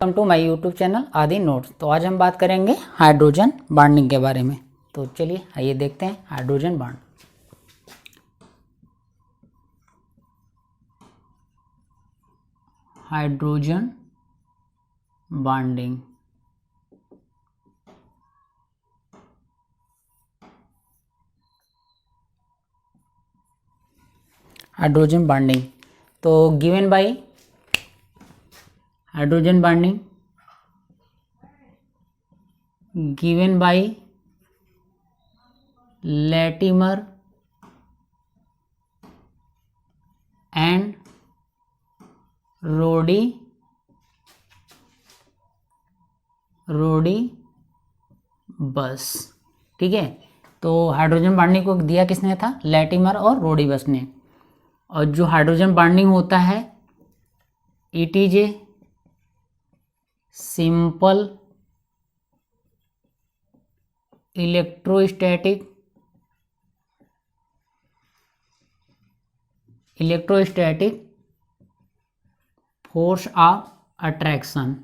Welcome to my YouTube channel Aadi notes. तो आज हम बात करेंगे हाइड्रोजन बॉन्डिंग के बारे में। तो चलिए आइए देखते हैं hydrogen bond. Hydrogen bonding hydrogen bonding तो given by hydrogen bonding given by Latimer and Rodebush. ठीक है, तो हाइड्रोजन बॉन्डिंग को दिया किसने था? लैटिमर और रोडीबस ने। और जो हाइड्रोजन बॉन्डिंग होता है it is a simple electrostatic force of attraction.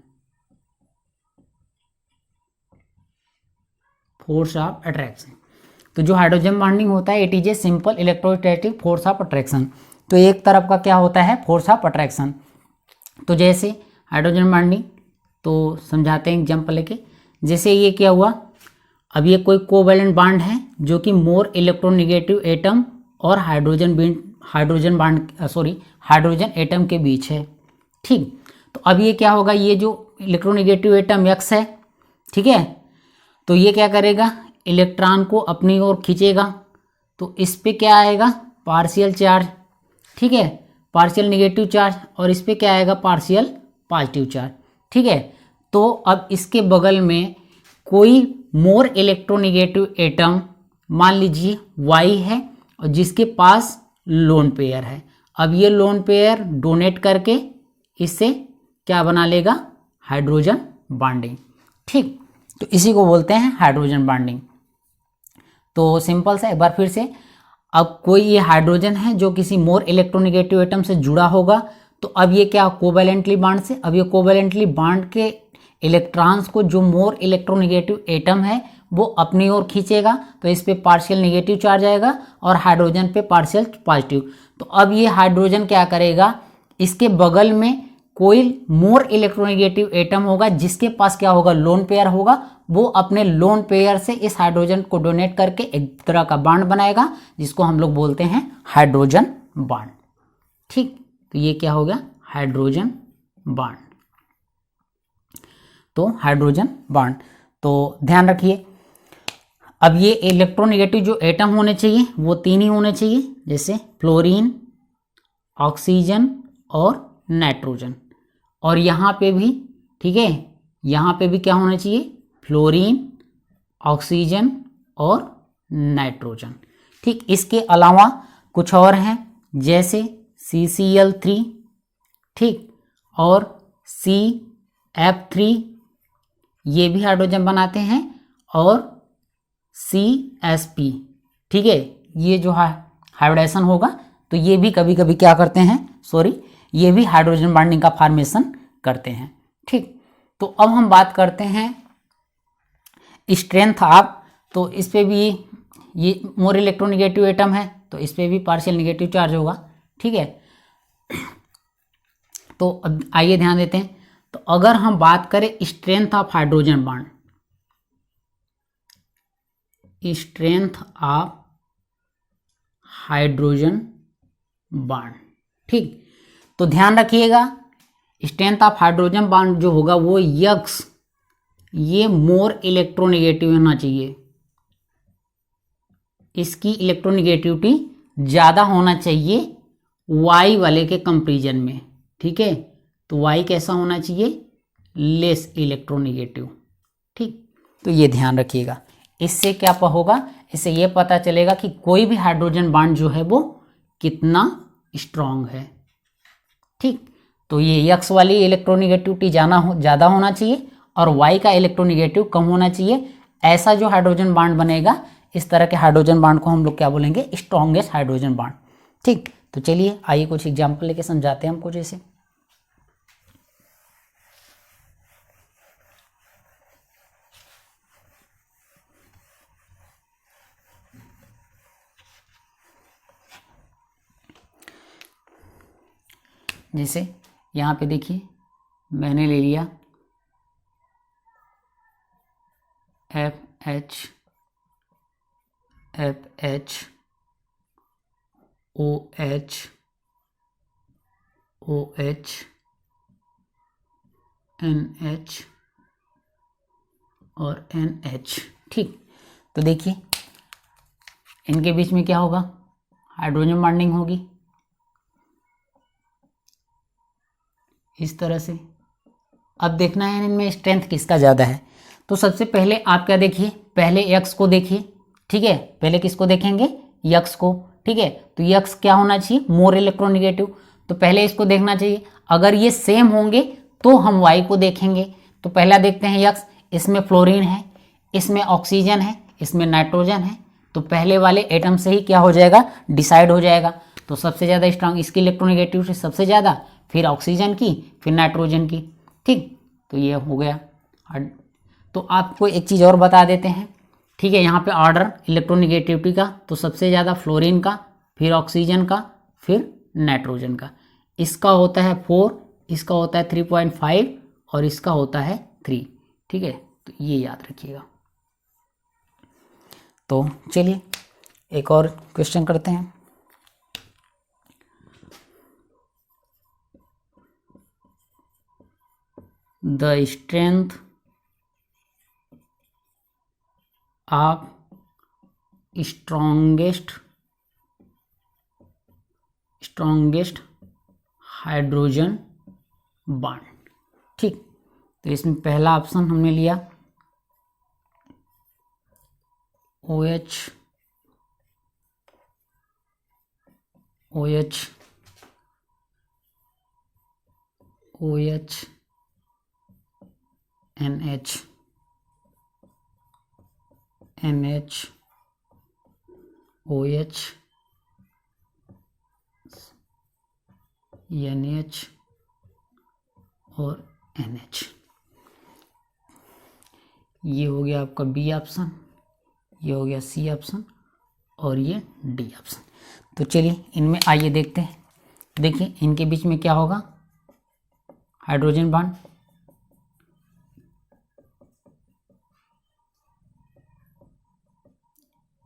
तो जो हाइड्रोजन बॉन्डिंग होता है it is a simple electrostatic force of attraction. तो एक तरफ का क्या होता है? Force of attraction. तो जैसे हाइड्रोजन बॉन्डिंग तो समझाते हैं एग्जाम्पल लेके। जैसे ये क्या हुआ, अब ये कोई कोवैलेंट बॉन्ड है जो कि मोर इलेक्ट्रोनेगेटिव एटम और हाइड्रोजन एटम के बीच है। ठीक, तो अब ये क्या होगा, ये जो इलेक्ट्रोनेगेटिव एटम X है, ठीक है, तो ये क्या करेगा, इलेक्ट्रॉन को अपनी ओर खींचेगा। तो इस पे क्या आएगा? Partial charge. ठीक है, पार्शियल नेगेटिव चार्ज। और इस पे क्या आएगा? Partial positive charge. ठीक है, तो अब इसके बगल में कोई मोर इलेक्ट्रोनेगेटिव एटम मान लीजिए Y है और जिसके पास लोन पेयर है। अब ये लोन पेयर डोनेट करके इससे क्या बना लेगा? Hydrogen bonding. ठीक, तो इसी को बोलते हैं हाइड्रोजन बॉन्डिंग। तो सिंपल सा एक बार फिर से, अब कोई ये हाइड्रोजन है जो किसी मोर इलेक्ट्रोनेगेटिव एटम से जुड़ा होगा। तो अब ये क्या कोवैलेंटली बॉन्ड से, अब ये कोवैलेंटली बॉन्ड के इलेक्ट्रॉन्स को जो मोर इलेक्ट्रोनेगेटिव एटम है वो अपनी ओर खींचेगा। तो इस पे पार्शियल नेगेटिव चार्ज आएगा और हाइड्रोजन पे पार्शियल पॉजिटिव। तो अब ये हाइड्रोजन क्या करेगा, इसके बगल में कोई मोर इलेक्ट्रोनेगेटिव एटम होगा जिसके पास क्या होगा? लोन पेयर होगा। वो अपने लोन पेयर से इस हाइड्रोजन को डोनेट करके एक तरह का बॉन्ड बनाएगा जिसको हम लोग बोलते हैं हाइड्रोजन बॉन्ड। ठीक, तो ये क्या हो गया? Hydrogen bond. तो हाइड्रोजन बॉन्ड, तो ध्यान रखिए, अब ये इलेक्ट्रोनेगेटिव जो एटम होने चाहिए वो 3 ही होने चाहिए, जैसे फ्लोरीन, ऑक्सीजन और नाइट्रोजन। और यहाँ पे भी, ठीक है, यहाँ पे भी क्या होना चाहिए? फ्लोरीन, ऑक्सीजन और नाइट्रोजन। ठीक, इसके अलावा कुछ और हैं जैसे CCl3, ठीक, और CF3, ये भी हाइड्रोजन बनाते हैं, और CSP। ठीक है, ये जो हाइब्रिडेशन होगा तो ये भी कभी कभी क्या करते हैं, ये भी हाइड्रोजन बॉन्डिंग का फॉर्मेशन करते हैं। ठीक, तो अब हम बात करते हैं स्ट्रेंथ ऑफ। तो इस पे भी ये मोर इलेक्ट्रोनेगेटिव एटम है तो इस पे भी पार्शियल नेगेटिव चार्ज होगा। ठीक है, तो अब आइए ध्यान देते हैं। तो अगर हम बात करें strength of hydrogen bond, strength of hydrogen bond, ठीक, तो ध्यान रखिएगा स्ट्रेंथ ऑफ हाइड्रोजन बॉन्ड जो होगा वो X, ये मोर इलेक्ट्रोनेगेटिव होना चाहिए, इसकी इलेक्ट्रोनेगेटिविटी ज़्यादा होना चाहिए Y वाले के कंपेरिजन में। ठीक है, तो Y कैसा होना चाहिए? Less electronegative. ठीक, तो ये ध्यान रखिएगा। इससे क्या होगा, इससे ये पता चलेगा कि कोई भी हाइड्रोजन बॉन्ड जो है वो कितना स्ट्रांग है। ठीक, तो ये X वाली इलेक्ट्रोनेगेटिविटी ज़्यादा होना चाहिए और Y का इलेक्ट्रोनेगेटिव कम होना चाहिए। ऐसा जो हाइड्रोजन बॉन्ड बनेगा, इस तरह के हाइड्रोजन बॉन्ड को हम लोग क्या बोलेंगे? Strongest hydrogen bond. ठीक, तो चलिए आइए कुछ एग्जाम्पल लेके समझाते हैं हमको। जैसे जैसे यहाँ पे देखिए मैंने ले लिया FH FH OH OH NH और NH। ठीक, तो देखिए इनके बीच में क्या होगा, हाइड्रोजन बॉन्डिंग होगी इस तरह से। अब देखना है इनमें स्ट्रेंथ किसका ज़्यादा है। तो सबसे पहले आप क्या देखिए, पहले X को देखिए, ठीक है, पहले किसको देखेंगे, X को, ठीक है। तो X क्या होना चाहिए, मोर इलेक्ट्रोनिगेटिव, तो पहले इसको देखना चाहिए। अगर ये सेम होंगे तो हम Y को देखेंगे। तो पहला देखते हैं X, इसमें फ्लोरीन है, इसमें ऑक्सीजन है, इसमें नाइट्रोजन है, तो पहले वाले एटम से ही क्या हो जाएगा, डिसाइड हो जाएगा। तो सबसे ज़्यादा स्ट्रांग इसकी इलेक्ट्रोनिगेटिविटी सबसे ज़्यादा, फिर ऑक्सीजन की, फिर नाइट्रोजन की। ठीक, तो ये हो गया। तो आपको एक चीज़ और बता देते हैं, ठीक है, यहाँ पे ऑर्डर इलेक्ट्रोनिगेटिविटी का, तो सबसे ज़्यादा फ्लोरीन का, फिर ऑक्सीजन का, फिर नाइट्रोजन का। इसका होता है 4, इसका होता है 3.5 और इसका होता है 3। ठीक है, तो ये याद रखिएगा। तो चलिए एक और क्वेश्चन करते हैं। The strength of strongest hydrogen bond. ठीक, तो इसमें पहला ऑप्शन हमने लिया OH NH OH NH और NH। ये हो गया आपका B ऑप्शन, ये हो गया C ऑप्शन और ये D ऑप्शन। तो चलिए इनमें आइए देखते हैं। देखिए इनके बीच में क्या होगा, हाइड्रोजन बॉन्ड,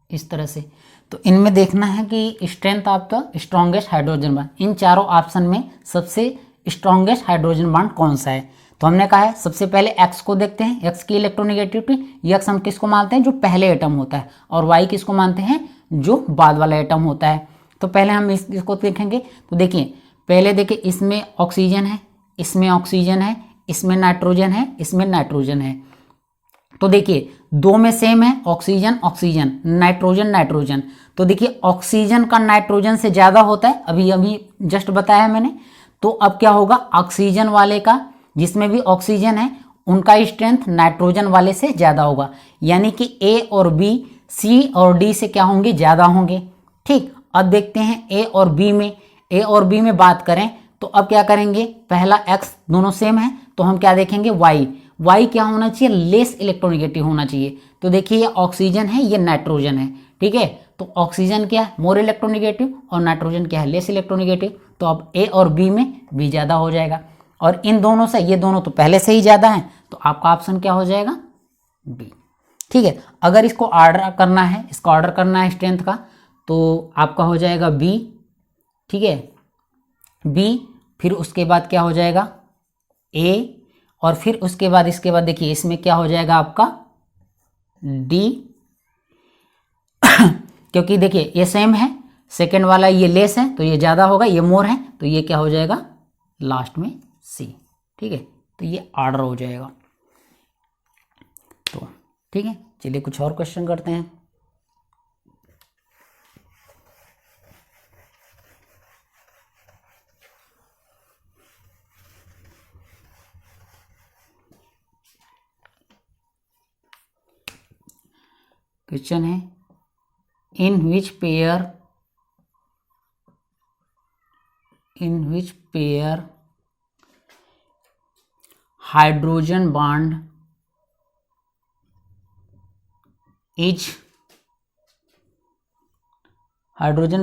इस तरह से। तो इनमें देखना है कि strength of the strongest hydrogen bond, इन चारों ऑप्शन में सबसे स्ट्रॉन्गेस्ट हाइड्रोजन बॉन्ड कौन सा है। तो हमने कहा है सबसे पहले X को देखते हैं, X की इलेक्ट्रोनिगेटिविटी। X हम किसको मानते हैं, जो पहले एटम होता है, और Y किसको मानते हैं, जो बाद वाला एटम होता है। तो पहले हम इसको देखेंगे। तो देखिए पहले देखिए इसमें ऑक्सीजन है, इसमें ऑक्सीजन है, इसमें नाइट्रोजन है, इसमें नाइट्रोजन है। तो देखिए दो में सेम है, ऑक्सीजन ऑक्सीजन, नाइट्रोजन नाइट्रोजन। तो देखिए ऑक्सीजन का नाइट्रोजन से ज़्यादा होता है, अभी अभी जस्ट बताया मैंने। तो अब क्या होगा, ऑक्सीजन वाले का, जिसमें भी ऑक्सीजन है, उनका स्ट्रेंथ नाइट्रोजन वाले से ज़्यादा होगा। यानी कि A और B, C और D से क्या होंगे, ज़्यादा होंगे। ठीक, अब देखते हैं A और B में, A और B में बात करें तो अब क्या करेंगे, पहला X दोनों सेम है, तो हम क्या देखेंगे, Y क्या होना चाहिए, लेस इलेक्ट्रोनिगेटिव होना चाहिए। तो देखिए ये ऑक्सीजन है, ये नाइट्रोजन है, ठीक है। तो ऑक्सीजन क्या है, मोर इलेक्ट्रोनिगेटिव, और नाइट्रोजन क्या है, लेस इलेक्ट्रोनिगेटिव। तो अब A और B में B ज़्यादा हो जाएगा, और इन दोनों से ये दोनों तो पहले से ही ज़्यादा हैं, तो आपका ऑप्शन क्या हो जाएगा, B। ठीक है, अगर इसको ऑर्डर करना है, इसका ऑर्डर करना है स्ट्रेंथ का, तो आपका हो जाएगा B। ठीक है, B, फिर उसके बाद क्या हो जाएगा A, और फिर उसके बाद इसके बाद देखिए इसमें क्या हो जाएगा आपका D। क्योंकि देखिए ये सेम है, सेकेंड वाला ये लेस है तो ये ज़्यादा होगा, ये मोर है तो ये क्या हो जाएगा लास्ट में C। ठीक है, तो ये ऑर्डर हो जाएगा। तो ठीक है, चलिए कुछ और क्वेश्चन करते हैं। क्वेश्चन है, in which pair hydrogen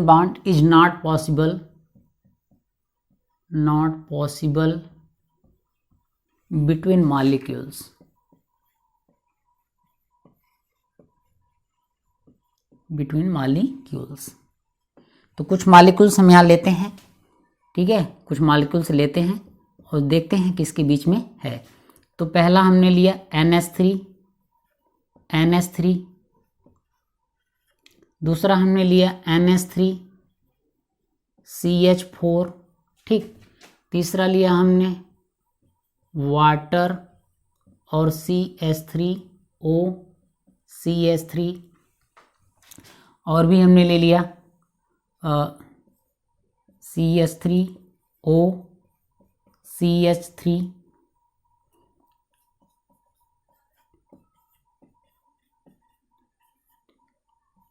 bond is not possible not possible between molecules. between molecules, तो कुछ मॉलिक्यूल्स हम यहाँ लेते हैं, ठीक है, कुछ मॉलिक्यूल्स लेते हैं और देखते हैं किसके बीच में है। तो पहला हमने लिया NH3, दूसरा हमने लिया NH3CH4, ठीक, तीसरा लिया हमने वाटर और CH3OCH3, और भी हमने ले लिया CH3OCH3,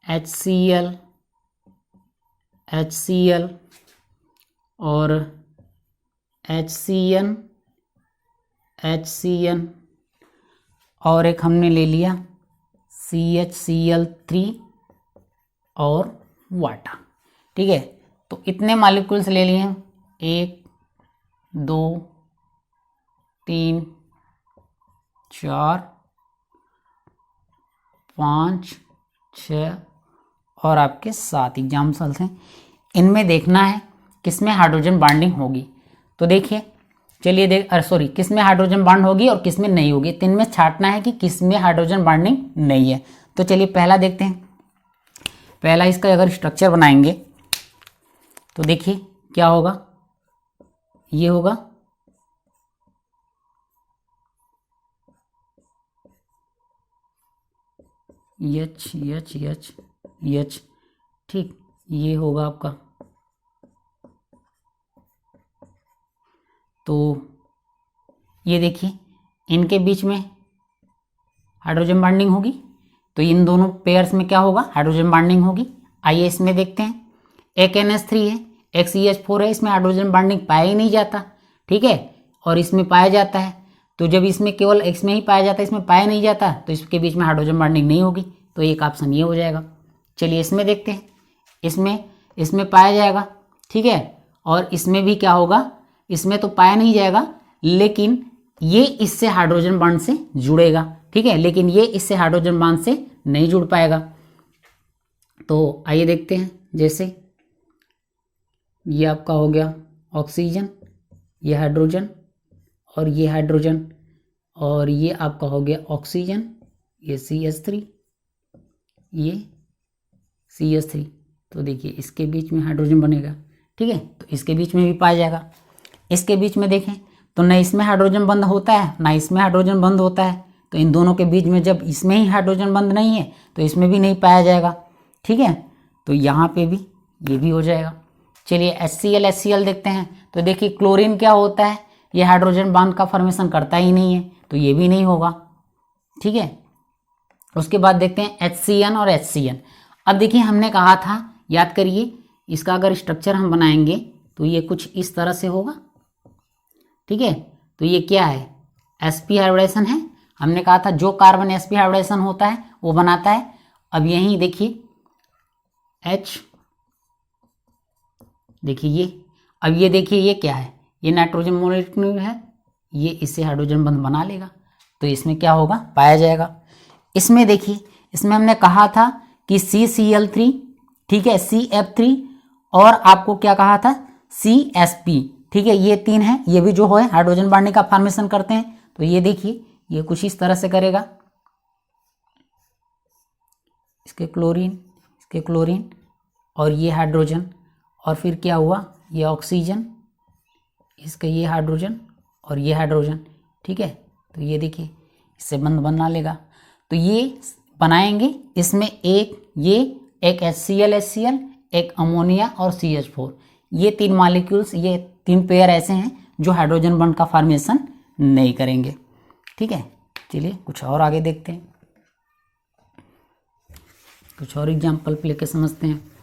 HCl और HCN, और एक हमने ले लिया CHCl3 और वाटर, ठीक है। तो इतने मॉलिक्यूल्स ले लिए हैं, 1 2 3 4 5 6 और आपके 7 एग्जाम्पल्स हैं। इनमें देखना है किसमें हाइड्रोजन बॉन्डिंग होगी। तो देखिए, चलिए किसमें हाइड्रोजन बॉन्ड होगी और किसमें नहीं होगी। तो इनमें छांटना है कि किसमें हाइड्रोजन बॉन्डिंग नहीं है। तो चलिए पहला देखते हैं। पहला इसका अगर स्ट्रक्चर बनाएंगे तो देखिए क्या होगा, ये होगा H, ठीक, ये होगा आपका। तो ये देखिए इनके बीच में हाइड्रोजन बॉन्डिंग होगी, तो इन दोनों पेयर्स में क्या होगा, हाइड्रोजन बॉन्डिंग होगी। आइए इसमें देखते हैं। एक NH3 है, एक CH4 है, इसमें हाइड्रोजन बॉन्डिंग पाया ही नहीं जाता, ठीक है, और इसमें पाया जाता है। तो जब इसमें केवल इसमें ही पाया जाता है, इसमें पाया नहीं जाता, तो इसके बीच में हाइड्रोजन बॉन्डिंग नहीं होगी। तो एक ऑप्शन ये हो जाएगा। चलिए इसमें देखते हैं। इसमें पाया जाएगा, ठीक है, और इसमें भी क्या होगा, इसमें तो पाया नहीं जाएगा, लेकिन ये इससे हाइड्रोजन बॉन्ड से जुड़ेगा, ठीक है, लेकिन ये इससे हाइड्रोजन बॉन्ड से नहीं जुड़ पाएगा। तो आइए देखते हैं। जैसे ये आपका हो गया ऑक्सीजन, ये हाइड्रोजन और ये हाइड्रोजन, और ये आपका हो गया ऑक्सीजन, ये CH3, ये CH3। तो देखिए इसके बीच में हाइड्रोजन बनेगा, ठीक है, तो इसके बीच में भी पाया जाएगा। इसके बीच में देखें तो न इसमें हाइड्रोजन बंद होता है ना इसमें हाइड्रोजन बंद होता है। तो इन दोनों के बीच में जब इसमें ही हाइड्रोजन बंद नहीं है तो इसमें भी नहीं पाया जाएगा, ठीक है। तो यहाँ पे भी ये भी हो जाएगा। चलिए HCl देखते हैं। तो देखिए क्लोरीन क्या होता है, ये हाइड्रोजन बॉन्ड का फॉर्मेशन करता ही नहीं है, तो ये भी नहीं होगा, ठीक है। उसके बाद देखते हैं HCN और HCN। अब देखिए हमने कहा था, याद करिए, इसका अगर स्ट्रक्चर हम बनाएंगे तो ये कुछ इस तरह से होगा, ठीक है। तो ये क्या है, sp हाइब्रिडेशन है। हमने कहा था जो कार्बन sp हाइब्रिडेशन होता है वो बनाता है। अब यहीं देखिए H, देखिए ये, अब ये देखिए ये क्या है, ये नाइट्रोजन मॉलिक्यूल है, ये इससे हाइड्रोजन बंध बना लेगा, तो इसमें क्या होगा, पाया जाएगा। इसमें देखिए, इसमें हमने कहा था कि CCl3, ठीक है, CF3 और आपको क्या कहा था, CSP, ठीक है, ये 3 है, ये भी जो है हाइड्रोजन बॉन्डिंग का फॉर्मेशन करते हैं। तो ये देखिए ये कुछ इस तरह से करेगा, इसके क्लोरीन और ये हाइड्रोजन, और फिर क्या हुआ, ये ऑक्सीजन, इसका ये हाइड्रोजन और ये हाइड्रोजन, ठीक है। तो ये देखिए इससे बंध बना लेगा। तो ये बनाएंगे, इसमें एक HCl, एक अमोनिया और CH4, ये 3 मॉलिक्यूल्स, ये 3 पेयर ऐसे हैं जो हाइड्रोजन बॉन्ड का फॉर्मेशन नहीं करेंगे, ठीक है। चलिए कुछ और आगे देखते हैं, कुछ और एग्जाम्पल लेके समझते हैं।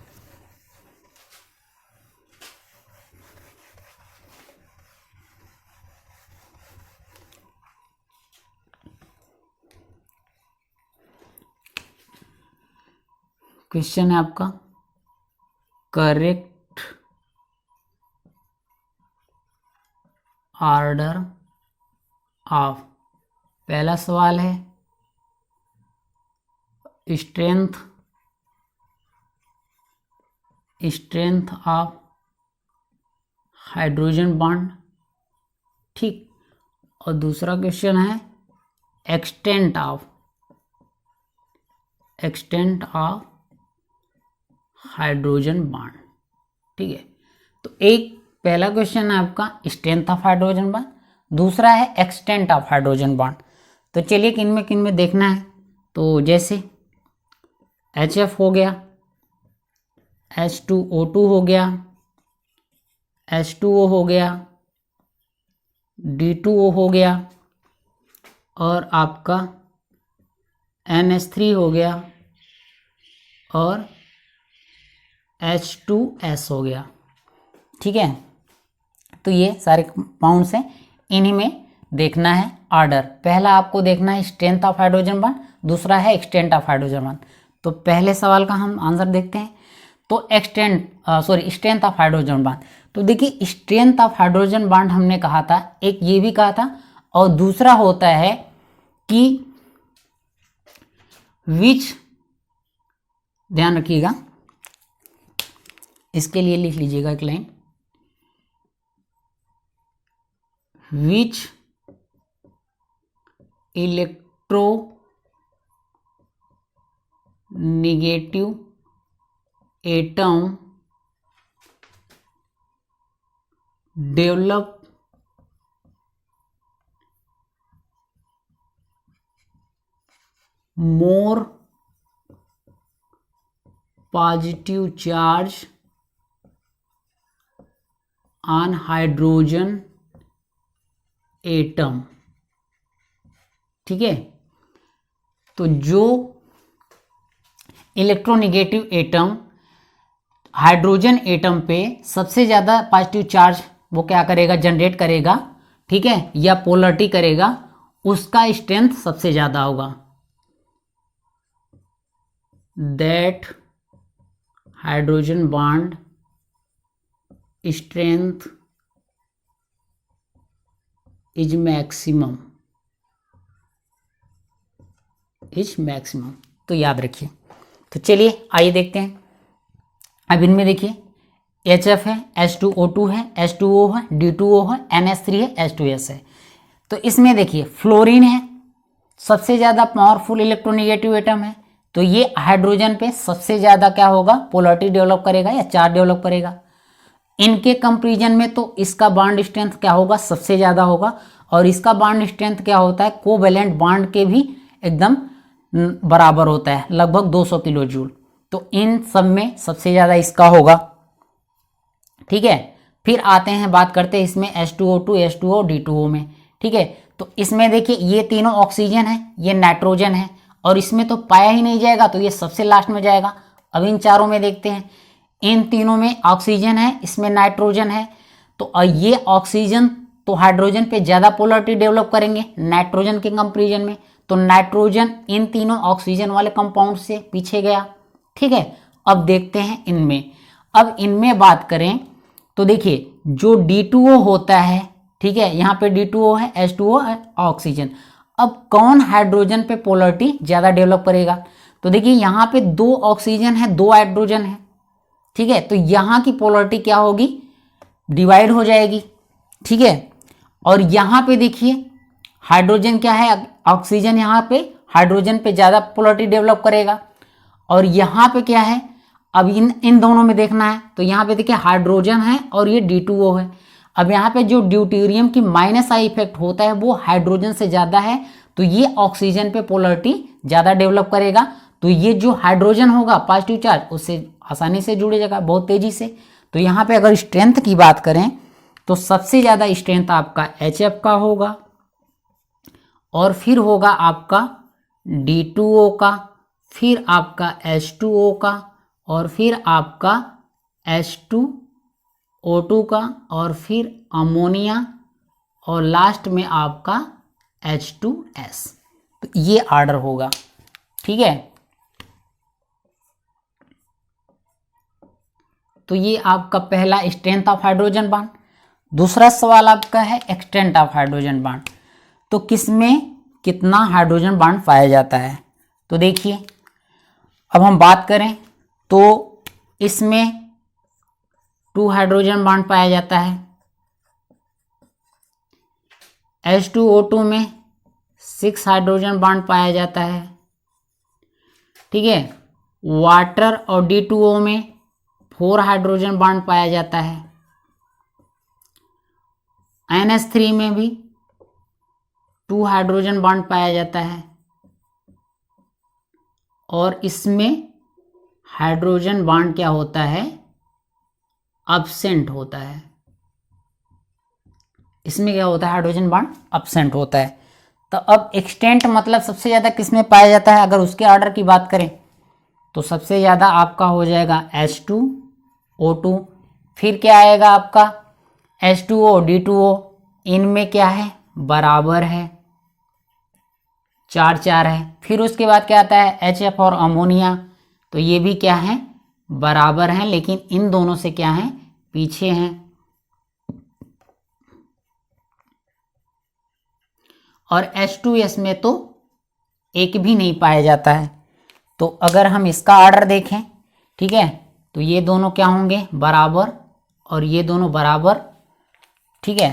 क्वेश्चन है आपका, करेक्ट ऑर्डर ऑफ, पहला सवाल है स्ट्रेंथ ऑफ हाइड्रोजन बॉन्ड, ठीक। और दूसरा क्वेश्चन है एक्सटेंट ऑफ हाइड्रोजन बॉन्ड, ठीक है। तो एक पहला क्वेश्चन है आपका स्ट्रेंथ ऑफ हाइड्रोजन बॉन्ड, दूसरा है एक्सटेंट ऑफ हाइड्रोजन बॉन्ड। तो चलिए किन में देखना है। तो जैसे HF हो गया, H2O2 हो गया, H2O हो गया, D2O हो गया, और आपका NH3 हो गया, और H2S हो गया, ठीक है। तो ये सारे कंपाउंड्स हैं, इन्हीं में देखना है ऑर्डर। पहला आपको देखना है स्ट्रेंथ ऑफ हाइड्रोजन बॉन्ड, दूसरा है एक्सटेंट ऑफ हाइड्रोजन बॉन्ड। तो पहले सवाल का हम आंसर देखते हैं। तो स्ट्रेंथ ऑफ हाइड्रोजन बॉन्ड, तो देखिए स्ट्रेंथ ऑफ हाइड्रोजन बॉन्ड हमने कहा था, एक ये भी कहा था, और दूसरा होता है कि विच, ध्यान रखिएगा, इसके लिए लिख लीजिएगा एक line, which electronegative atom develop more positive charge on hydrogen atom, ठीक है। तो जो इलेक्ट्रोनेगेटिव एटम हाइड्रोजन एटम पे सबसे ज़्यादा पॉजिटिव चार्ज वो क्या करेगा, जनरेट करेगा, ठीक है, या पोलरिटी करेगा, उसका स्ट्रेंथ सबसे ज़्यादा होगा। That hydrogen bond strength is maximum, तो याद रखिए। तो चलिए आइए देखते हैं। अब इनमें देखिए HF है, H2O2 है, H2O है, D2O है, NH3 है, H2S है। तो इसमें देखिए फ्लोरीन है, सबसे ज़्यादा पावरफुल इलेक्ट्रोनेगेटिव एटम है, तो ये हाइड्रोजन पे सबसे ज़्यादा क्या होगा, पोलरिटी डेवलप करेगा या चार्ज डेवलप करेगा। इनके कंपेरिजन में तो इसका बॉन्ड स्ट्रेंथ क्या होगा, सबसे ज़्यादा होगा, और इसका बॉन्ड स्ट्रेंथ क्या होता है, कोवैलेंट बॉन्ड के भी एकदम बराबर होता है, लगभग 200 किलो जूल। तो इन सब में सबसे ज़्यादा इसका होगा, ठीक है। फिर आते हैं, बात करते हैं इसमें H2O2, H2O, D2O में, ठीक है। तो इसमें देखिए ये तीनों ऑक्सीजन है, ये नाइट्रोजन है, और इसमें तो पाया ही नहीं जाएगा, तो ये सबसे लास्ट में जाएगा। अब इन चारों में देखते हैं, इन तीनों में ऑक्सीजन है, इसमें नाइट्रोजन है, तो ये ऑक्सीजन तो हाइड्रोजन पे ज़्यादा पोलरिटी डेवलप करेंगे नाइट्रोजन के कंपेरिजन में, तो नाइट्रोजन इन तीनों ऑक्सीजन वाले कंपाउंड से पीछे गया, ठीक है। अब देखते हैं इनमें, अब इनमें बात करें तो देखिए जो D2O होता है, ठीक है, यहाँ पे D2O है, H2O है, ऑक्सीजन। अब कौन हाइड्रोजन पे पोलरिटी ज़्यादा डेवलप करेगा, तो देखिए यहाँ पे 2 ऑक्सीजन है, 2 हाइड्रोजन है, ठीक है। तो यहाँ की पोलरिटी क्या होगी, डिवाइड हो जाएगी, ठीक है। और यहाँ पे देखिए हाइड्रोजन क्या है, ऑक्सीजन यहाँ पे हाइड्रोजन पे ज़्यादा पोलरिटी डेवलप करेगा, और यहाँ पे क्या है, अब इन दोनों में देखना है। तो यहाँ पे देखिए हाइड्रोजन है और ये D2O है। अब यहाँ पे जो ड्यूटेरियम की -I इफेक्ट होता है वो हाइड्रोजन से ज़्यादा है, तो ये ऑक्सीजन पे पोलरिटी ज़्यादा डेवलप करेगा, तो ये जो हाइड्रोजन होगा पॉजिटिव चार्ज उससे आसानी से जुड़ जाएगा, बहुत तेज़ी से। तो यहाँ पे अगर स्ट्रेंथ की बात करें तो सबसे ज़्यादा स्ट्रेंथ आपका HF का होगा, और फिर होगा आपका D2O का, फिर आपका H2O का, और फिर आपका H2O2 का, और फिर अमोनिया, और लास्ट में आपका H2S। तो ये ऑर्डर होगा, ठीक है। तो ये आपका पहला स्ट्रेंथ ऑफ हाइड्रोजन बॉन्ड। दूसरा सवाल आपका है एक्सटेंट ऑफ हाइड्रोजन बॉन्ड, तो किसमें कितना हाइड्रोजन बॉन्ड पाया जाता है। तो देखिए अब हम बात करें तो इसमें 2 हाइड्रोजन बॉन्ड पाया जाता है, H2O2 में 6 हाइड्रोजन बॉन्ड पाया जाता है, ठीक है। वाटर और D2O में 4 हाइड्रोजन बॉन्ड पाया जाता है, NH3 में भी 2 हाइड्रोजन बॉन्ड पाया जाता है, और इसमें हाइड्रोजन बॉन्ड क्या होता है, अब्सेंट होता है। इसमें क्या होता है, हाइड्रोजन बॉन्ड अब्सेंट होता है। तो अब एक्सटेंट मतलब सबसे ज़्यादा किसमें पाया जाता है, अगर उसके ऑर्डर की बात करें तो सबसे ज़्यादा आपका हो जाएगा H2O2, फिर क्या आएगा आपका H2O D2O, इनमें क्या है, बराबर है, 4-4 है। फिर उसके बाद क्या आता है HF और अमोनिया, तो ये भी क्या है, बराबर हैं, लेकिन इन दोनों से क्या है, पीछे हैं। और H2S में तो एक भी नहीं पाया जाता है। तो अगर हम इसका ऑर्डर देखें, ठीक है, तो ये दोनों क्या होंगे, बराबर, और ये दोनों बराबर, ठीक है।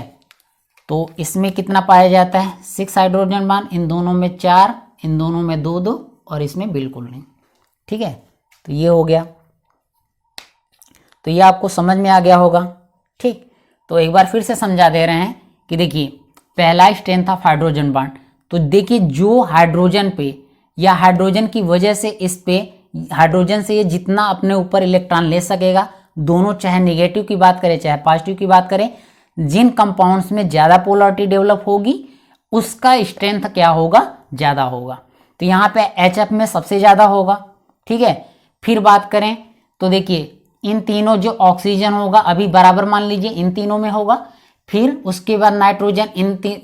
तो इसमें कितना पाया जाता है, 6 हाइड्रोजन बॉन्ड, इन दोनों में 4, इन दोनों में 2-2, और इसमें बिल्कुल नहीं, ठीक है। तो ये हो गया, तो ये आपको समझ में आ गया होगा, ठीक। तो एक बार फिर से समझा दे रहे हैं कि देखिए पहला स्ट्रेंथ ऑफ हाइड्रोजन बॉन्ड, तो देखिए जो हाइड्रोजन पे या हाइड्रोजन की वजह से इस पे हाइड्रोजन से ये जितना अपने ऊपर इलेक्ट्रॉन ले सकेगा, दोनों चाहे नेगेटिव की बात करें चाहे पॉजिटिव की बात करें, जिन कंपाउंड्स में ज़्यादा पोलरिटी डेवलप होगी उसका स्ट्रेंथ क्या होगा, ज़्यादा होगा। तो यहाँ पे HF में सबसे ज़्यादा होगा, ठीक है। फिर बात करें तो देखिए इन तीनों जो ऑक्सीजन होगा अभी बराबर मान लीजिए इन तीनों में होगा, फिर उसके बाद नाइट्रोजन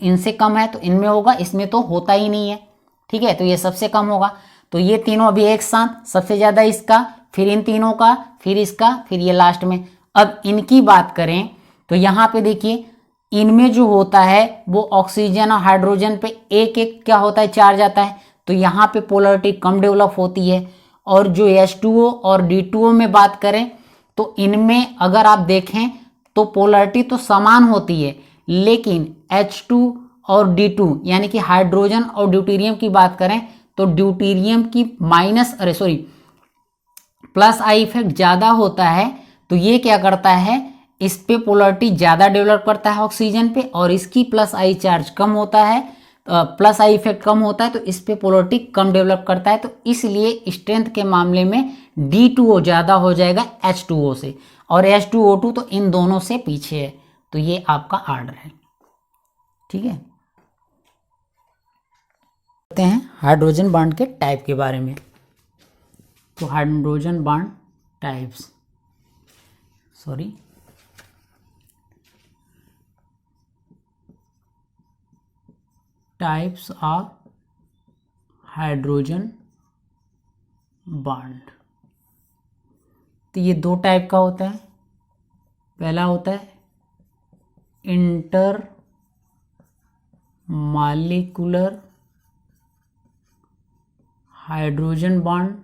इनसे कम है तो इनमें होगा, इसमें तो होता ही नहीं है, ठीक है। तो ये सबसे कम होगा। तो ये तीनों अभी एक साथ, सबसे ज़्यादा इसका, फिर इन तीनों का, फिर इसका, फिर ये लास्ट में। अब इनकी बात करें तो यहाँ पे देखिए इनमें जो होता है वो ऑक्सीजन और हाइड्रोजन पे एक एक क्या होता है, चार्ज आता है, तो यहाँ पे पोलरिटी कम डेवलप होती है। और जो H2O और D2O में बात करें तो इनमें अगर आप देखें तो पोलरिटी तो समान होती है, लेकिन H2 और D2 यानी कि हाइड्रोजन और ड्यूटेरियम की बात करें तो ड्यूटेरियम की प्लस आई इफेक्ट ज़्यादा होता है। तो ये क्या करता है, इस पे पोलरिटी ज़्यादा डेवलप करता है ऑक्सीजन पे, और इसकी प्लस आई चार्ज कम होता है, प्लस आई इफेक्ट कम होता है, तो इस पे पोलरिटी कम डेवलप करता है। तो इसलिए स्ट्रेंथ के मामले में D2O ज़्यादा हो जाएगा H2O से, और H2O2 तो इन दोनों से पीछे है। तो ये आपका ऑर्डर है, ठीक है। करते हैं हाइड्रोजन बॉन्ड के टाइप के बारे में। तो hydrogen bond types, types of hydrogen bond. तो ये 2 टाइप का होता है। पहला होता है इंटर मॉलिक्यूलर हाइड्रोजन बॉन्ड,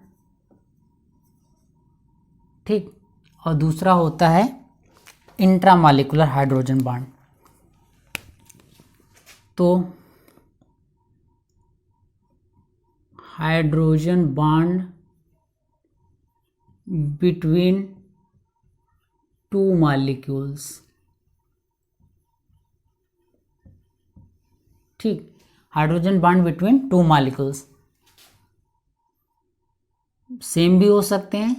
ठीक, और दूसरा होता है इंट्रामॉलिक्यूलर हाइड्रोजन बॉन्ड। तो हाइड्रोजन बॉन्ड बिटवीन 2 मॉलिक्यूल्स, ठीक, hydrogen bond between 2 molecules same भी हो सकते हैं,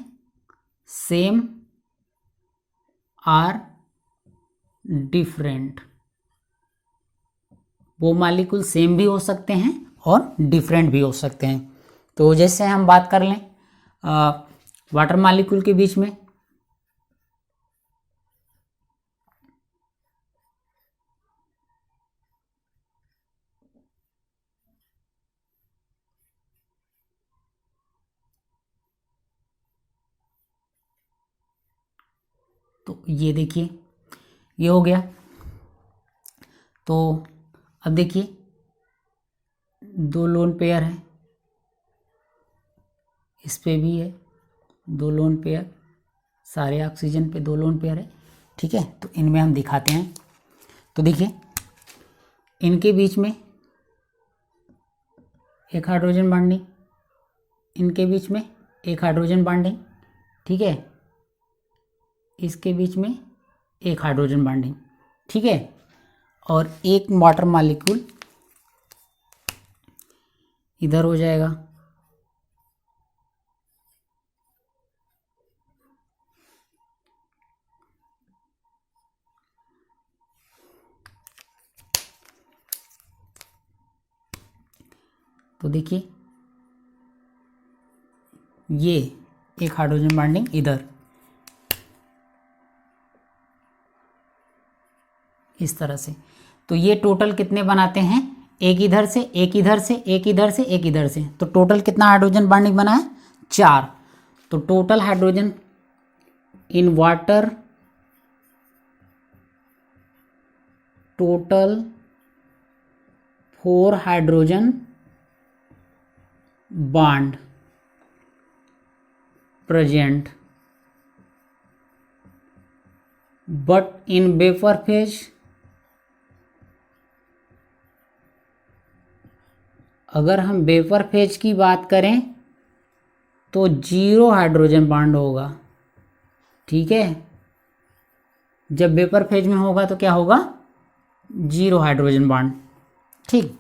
सेम आर डिफरेंट। वो मॉलिक्यूल सेम भी हो सकते हैं और डिफरेंट भी हो सकते हैं। तो जैसे हम बात कर लें वाटर मॉलिक्यूल के बीच में, तो ये देखिए ये हो गया, तो अब देखिए 2 लोन पेयर है, इस पे भी है 2 लोन पेयर, सारे ऑक्सीजन पे 2 लोन पेयर है। ठीक है, तो इनमें हम दिखाते हैं। तो देखिए इनके बीच में एक हाइड्रोजन बॉन्डिंग, इनके बीच में एक हाइड्रोजन बॉन्डिंग, ठीक है, इसके बीच में एक हाइड्रोजन बॉन्डिंग, ठीक है, और एक वाटर मॉलिक्यूल इधर हो जाएगा। तो देखिए ये एक हाइड्रोजन बॉन्डिंग इधर, इस तरह से। तो ये टोटल कितने बनाते हैं, एक इधर से, एक इधर से, एक इधर से, एक इधर से, तो टोटल कितना हाइड्रोजन बॉन्डिंग बना है, 4। तो total hydrogen in water, total 4 hydrogen bond present, but in vapour phase अगर हम वेपर फेज की बात करें तो 0 हाइड्रोजन बॉन्ड होगा। ठीक है, जब वेपर फेज में होगा तो क्या होगा, 0 हाइड्रोजन बॉन्ड। ठीक,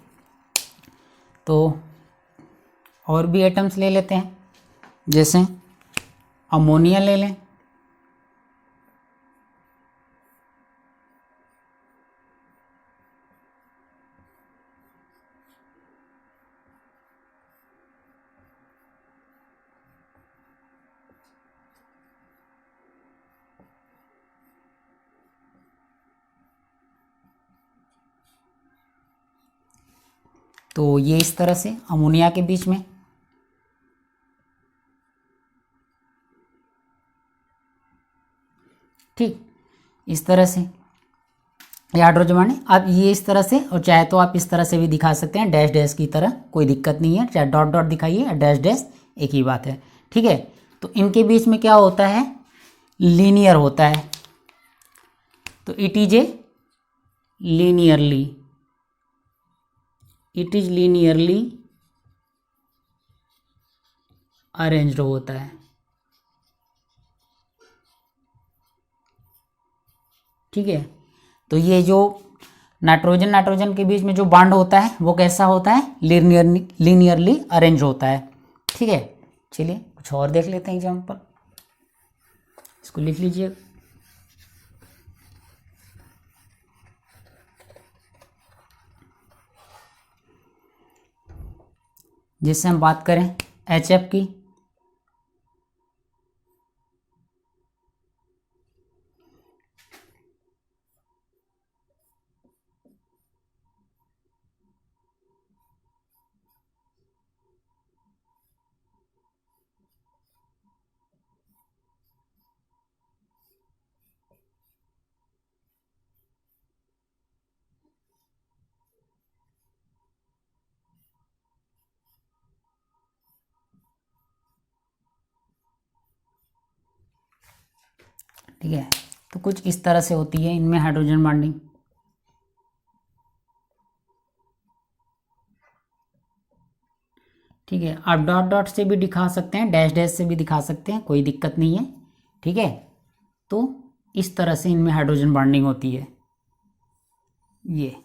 तो और भी एटम्स ले लेते हैं, जैसे अमोनिया ले लें। तो ये इस तरह से अमोनिया के बीच में, ठीक, इस तरह से ये हाइड्रोजन बॉन्ड। अब ये इस तरह से, और चाहे तो आप इस तरह से भी दिखा सकते हैं, डैश डैश की तरह, कोई दिक्कत नहीं है, चाहे डॉट डॉट दिखाइए या डैश डैश, एक ही बात है। ठीक है, तो इनके बीच में क्या होता है, लीनियर होता है। तो it is a linearly, it is linearly arranged होता है। ठीक है, तो ये जो नाइट्रोजन नाइट्रोजन के बीच में जो बॉन्ड होता है वो कैसा होता है, लीनियरली अरेंज होता है। ठीक है, चलिए कुछ और देख लेते हैं एग्जाम्पल, इसको लिख लीजिए। जिससे हम बात करें HF की, ठीक है, तो कुछ इस तरह से होती है इनमें हाइड्रोजन बॉन्डिंग। ठीक है, आप डॉट डॉट से भी दिखा सकते हैं, डैश डैश से भी दिखा सकते हैं, कोई दिक्कत नहीं है। ठीक है, तो इस तरह से इनमें हाइड्रोजन बॉन्डिंग होती है। ये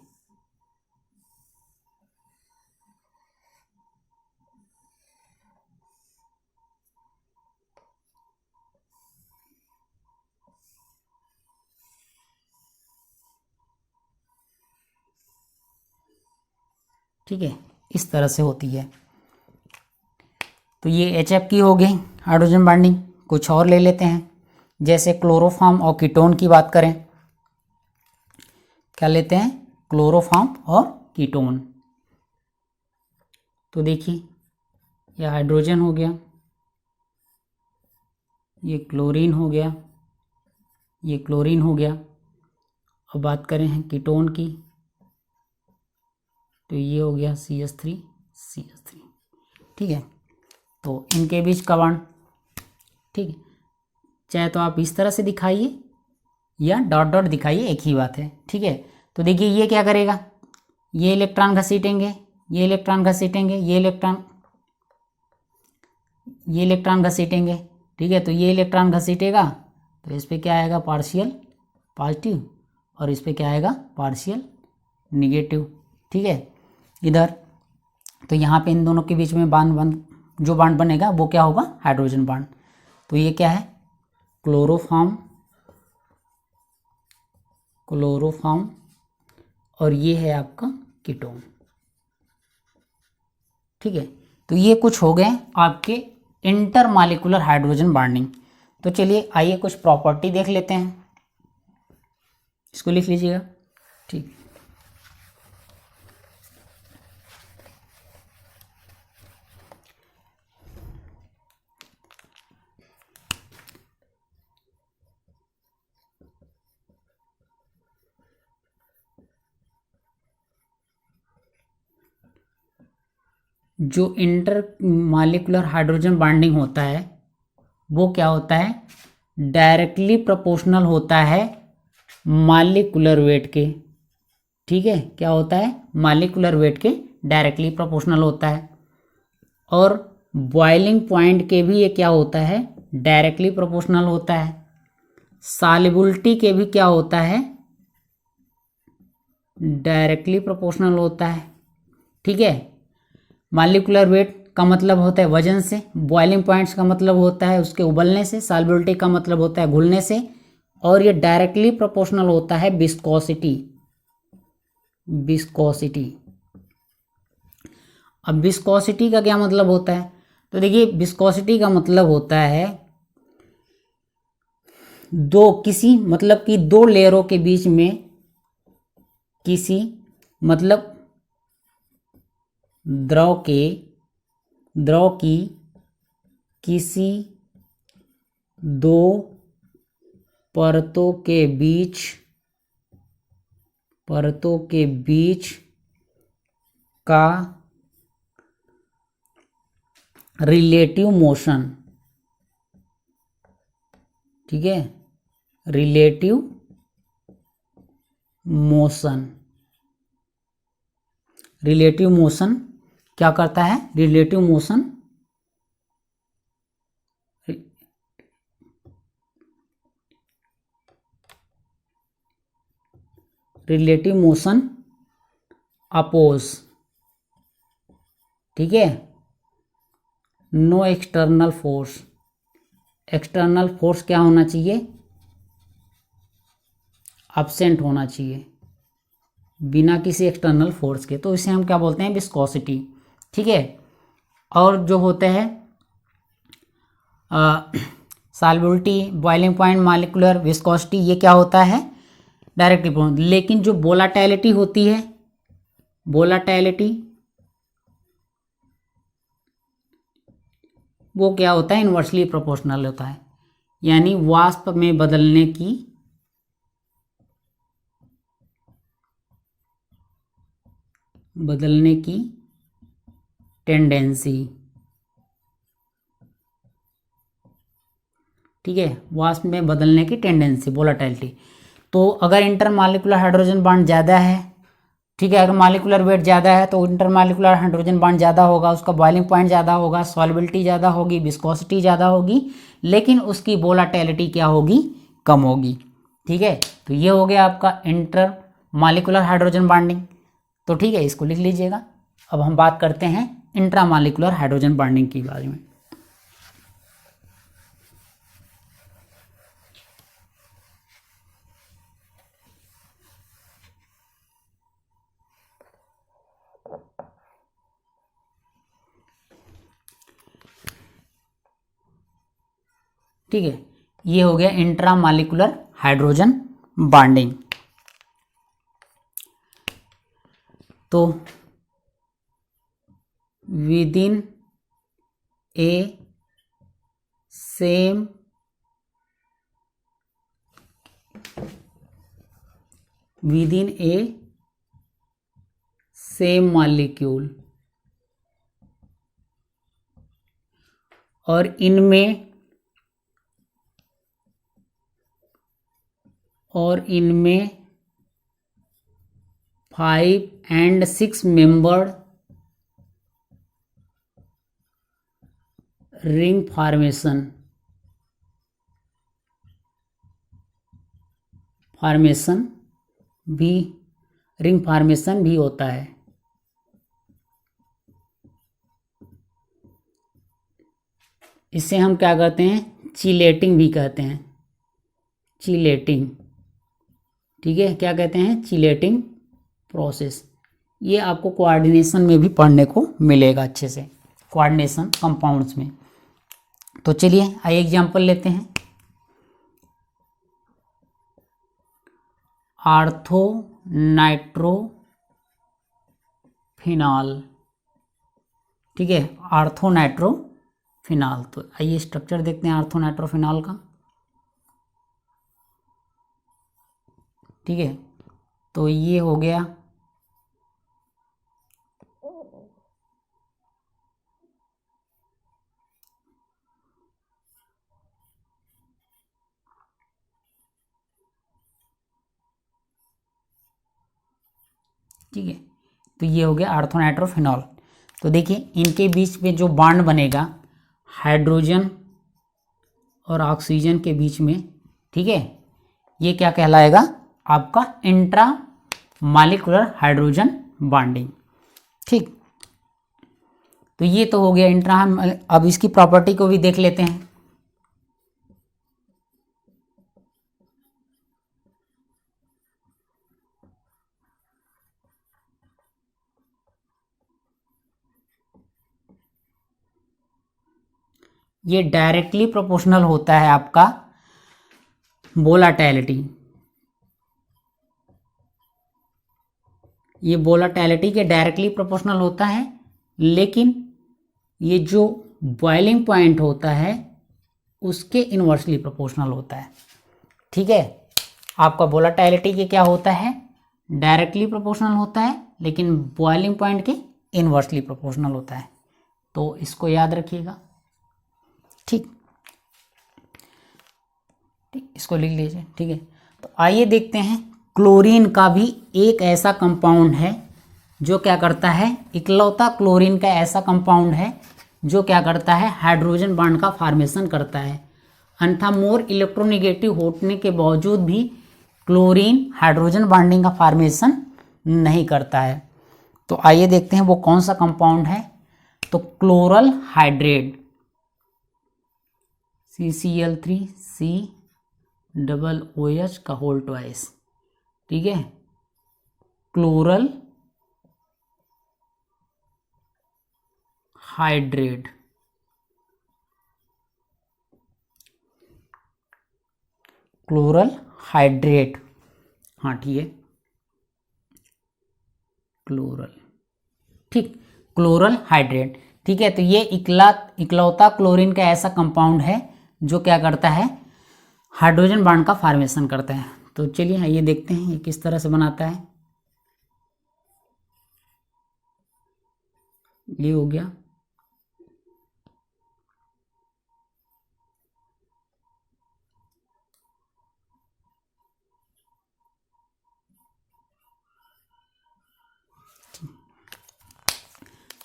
ठीक है, इस तरह से होती है। तो ये HF की हो गई हाइड्रोजन बॉन्डिंग। कुछ और ले लेते हैं, जैसे क्लोरोफॉर्म और कीटोन की बात करें, क्या लेते हैं, क्लोरोफॉर्म और कीटोन। तो देखिए यह हाइड्रोजन हो गया, ये क्लोरीन हो गया, ये क्लोरीन हो गया। अब बात करें हैं कीटोन की, तो ये हो गया CH3 CH3, ठीक है। तो इनके बीच का बॉन्ड, ठीक है, चाहे तो आप इस तरह से दिखाइए या डॉट डॉट दिखाइए, एक ही बात है, ठीक है। तो देखिए ये क्या करेगा, ये इलेक्ट्रॉन घसीटेंगे, ये इलेक्ट्रॉन घसीटेंगे, ये इलेक्ट्रॉन घसीटेंगे, ठीक है। तो ये इलेक्ट्रॉन घसीटेगा तो इस पर क्या आएगा, पार्शियल पॉजिटिव, और इस पर क्या आएगा, पार्शियल निगेटिव, ठीक है। इधर तो यहाँ पे इन दोनों के बीच में बॉन्ड जो बॉन्ड बनेगा वो क्या होगा, हाइड्रोजन बॉन्ड। तो ये क्या है, क्लोरोफॉर्म, और ये है आपका कीटोन, ठीक है। तो ये कुछ हो गए आपके इंटरमॉलिक्यूलर हाइड्रोजन बॉन्डिंग। तो चलिए आइए कुछ प्रॉपर्टी देख लेते हैं, इसको लिख लीजिएगा, ठीक। जो इंटर मॉलिक्यूलर हाइड्रोजन बॉन्डिंग होता है वो क्या होता है, डायरेक्टली प्रोपोर्शनल होता है मॉलिक्यूलर वेट के, ठीक है। क्या होता है, मॉलिक्यूलर वेट के डायरेक्टली प्रोपोर्शनल होता है। और बॉइलिंग पॉइंट के भी ये क्या होता है, डायरेक्टली प्रोपोर्शनल होता है। सॉल्युबिलिटी के भी क्या होता है, डायरेक्टली प्रोपोर्शनल होता है, ठीक है। मॉलिक्यूलर वेट का मतलब होता है वजन से, बॉइलिंग पॉइंट्स का मतलब होता है उसके उबलने से, सॉल्युबिलिटी का मतलब होता है घुलने से, और ये डायरेक्टली प्रोपोर्शनल होता है विस्कोसिटी। अब विस्कोसिटी का क्या मतलब होता है, तो देखिए विस्कोसिटी का मतलब होता है किसी मतलब कि दो लेयरों के बीच में किसी मतलब द्रव की किसी दो परतों के बीच का रिलेटिव मोशन, ठीक है, रिलेटिव मोशन क्या करता है, रिलेटिव मोशन अपोज, ठीक है। नो एक्सटर्नल फोर्स क्या होना चाहिए, एब्सेंट होना चाहिए, बिना किसी एक्सटर्नल फोर्स के। तो इसे हम क्या बोलते हैं, विस्कोसिटी, ठीक है। और जो होते हैं solubility, boiling point, molecular viscosity, ये क्या होता है, डायरेक्टली प्रोपोर्शनल। लेकिन जो वोलाटिलिटी होती है, वो क्या होता है, इन्वर्सली प्रोपोर्शनल होता है, यानी वाष्प में बदलने की टेंडेंसी, ठीक है, वाष्प में बदलने की टेंडेंसी, वोलाटिलिटी। तो अगर इंटरमॉलिक्यूलर हाइड्रोजन बॉन्ड ज़्यादा है, ठीक है, अगर मॉलिक्यूलर वेट ज़्यादा है तो इंटरमॉलिक्यूलर हाइड्रोजन बॉन्ड ज़्यादा होगा, उसका बॉइलिंग पॉइंट ज़्यादा होगा, सॉल्युबिलिटी ज़्यादा होगी, विस्कोसिटी ज़्यादा होगी, लेकिन उसकी वोलाटिलिटी क्या होगी, कम होगी, ठीक है। तो ये हो गया आपका इंटर मॉलिक्यूलर हाइड्रोजन बॉन्डिंग। तो ठीक है, इसको लिख लीजिएगा। अब हम बात करते हैं इंट्रामॉलिक्यूलर हाइड्रोजन बॉन्डिंग के बारे में। ठीक है, ये हो गया इंट्रामॉलिक्यूलर हाइड्रोजन बॉन्डिंग। तो विदिन ए सेम सेम मॉलिक्यूल, और इनमें 5 and 6 मेंबर्ड रिंग फॉर्मेशन भी रिंग फॉर्मेशन भी होता है। इसे हम क्या कहते हैं, चिलेटिंग भी कहते हैं, चिलेटिंग। ठीक है, क्या कहते हैं, चिलेटिंग प्रोसेस। ये आपको कोऑर्डिनेशन में भी पढ़ने को मिलेगा अच्छे से, कोऑर्डिनेशन कंपाउंड्स में। तो चलिए आइए एग्जांपल लेते हैं। आर्थो नाइट्रोफिनॉल, ठीक है, आर्थो नाइट्रोफिनॉल। तो आइए स्ट्रक्चर देखते हैं आर्थो नाइट्रोफिनॉल का। ठीक है, तो ये हो गया ठीक है, तो ये हो गया आर्थोनाइट्रोफिनॉल। तो देखिए इनके बीच में जो बॉन्ड बनेगा हाइड्रोजन और ऑक्सीजन के बीच में, ठीक है, ये क्या कहलाएगा, आपका इंट्रा मॉलिक्यूलर हाइड्रोजन बॉन्डिंग। ठीक, तो ये तो हो गया इंट्रा। अब इसकी प्रॉपर्टी को भी देख लेते हैं। ये डायरेक्टली प्रोपोर्शनल होता है आपका वोलाटिलिटी, ये वोलाटिलिटी के डायरेक्टली प्रोपोर्शनल होता है, लेकिन ये जो बॉइलिंग पॉइंट होता है उसके इन्वर्सली प्रोपोर्शनल होता है। ठीक है, आपका वोलाटिलिटी के क्या होता है, डायरेक्टली प्रोपोर्शनल होता है, लेकिन बॉइलिंग पॉइंट के इन्वर्सली प्रोपोर्शनल होता है। तो इसको याद रखिएगा। ठीक, इसको लिख लीजिए। ठीक है, तो आइए देखते हैं क्लोरीन का भी एक ऐसा कंपाउंड है जो क्या करता है, इकलौता क्लोरीन का ऐसा कंपाउंड है जो क्या करता है, हाइड्रोजन बॉन्ड का फॉर्मेशन करता है। अन्यथा मोर इलेक्ट्रोनेगेटिव होने के बावजूद भी क्लोरीन हाइड्रोजन बॉन्डिंग का फॉर्मेशन नहीं करता है। तो आइए देखते हैं वो कौन सा कंपाउंड है। तो क्लोरल हाइड्रेट, CCl3C OOH का होल ट्वाइस। ठीक है, क्लोरल हाइड्रेट, क्लोरल हाइड्रेट, हाँ ठीक है, क्लोरल, ठीक, क्लोरल हाइड्रेट। ठीक है, तो ये इकलौता क्लोरीन का ऐसा कंपाउंड है जो क्या करता है, हाइड्रोजन बॉन्ड का फॉर्मेशन करता है। तो चलिए ये देखते हैं ये किस तरह से बनाता है। ये हो गया,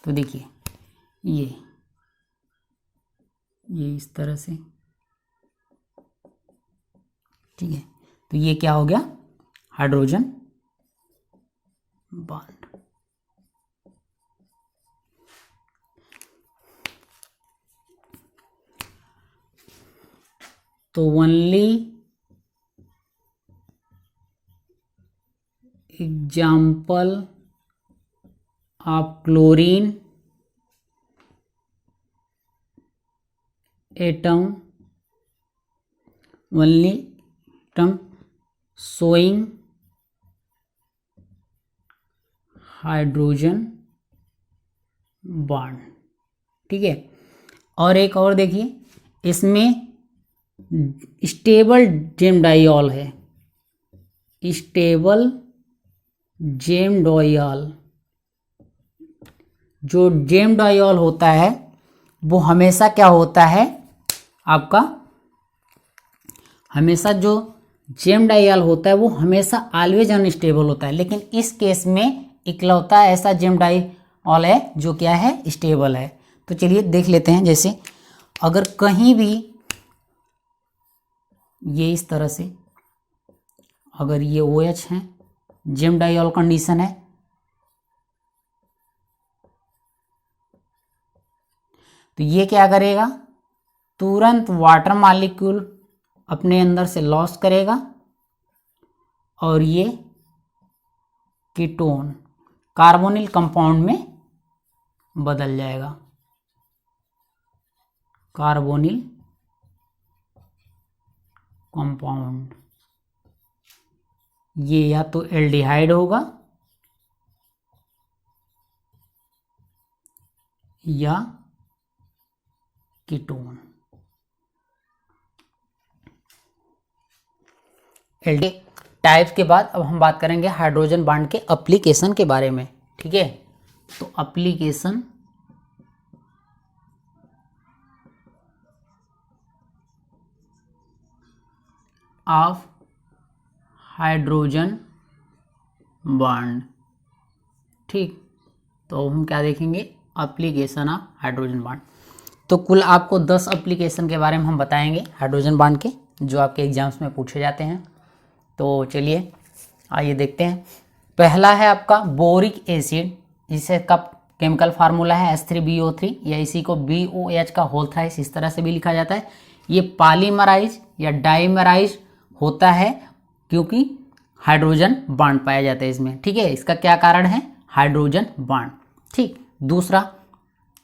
तो देखिए ये इस तरह से, ठीक है, तो ये क्या हो गया, हाइड्रोजन बॉन्ड। तो only example of chlorine atom, only atom showing hydrogen bond. ठीक है, और एक और देखिए, इसमें स्टेबल जेमडाइऑल है, स्टेबल जेमडाइऑल, जो जेम डाइऑल होता है वो हमेशा क्या होता है आपका, हमेशा जो जेम डाइऑल होता है वो हमेशा ऑलवेज अनस्टेबल होता है, लेकिन इस केस में इकलौता ऐसा जेम डाइऑल है जो क्या है, स्टेबल है। तो चलिए देख लेते हैं। जैसे अगर कहीं भी ये इस तरह से, अगर ये OH है, जेम डाइऑल कंडीशन है, तो ये क्या करेगा, तुरंत वाटर मॉलिक्यूल अपने अंदर से लॉस करेगा और ये कीटोन कार्बोनिल कंपाउंड में बदल जाएगा। कार्बोनिल कंपाउंड, ये या तो एल्डिहाइड होगा या कीटोन। एल्डी टाइप्स के बाद अब हम बात करेंगे हाइड्रोजन बॉन्ड के एप्लीकेशन के बारे में। ठीक है, तो एप्लीकेशन ऑफ हाइड्रोजन बॉन्ड। ठीक, तो हम क्या देखेंगे, एप्लीकेशन ऑफ हाइड्रोजन बॉन्ड। तो कुल आपको 10 एप्लीकेशन के बारे में हम बताएंगे हाइड्रोजन बॉन्ड के, जो आपके एग्जाम्स में पूछे जाते हैं। तो चलिए आइए देखते हैं। पहला है आपका बोरिक एसिड, जिसे का केमिकल फार्मूला है H3BO3, या इसी को BOH का होल थ्राइस इस तरह से भी लिखा जाता है। ये पॉलीमराइज या डाइमराइज होता है क्योंकि हाइड्रोजन बॉन्ड पाया जाता है इसमें। ठीक है, इसका क्या कारण है, हाइड्रोजन बॉन्ड। ठीक, दूसरा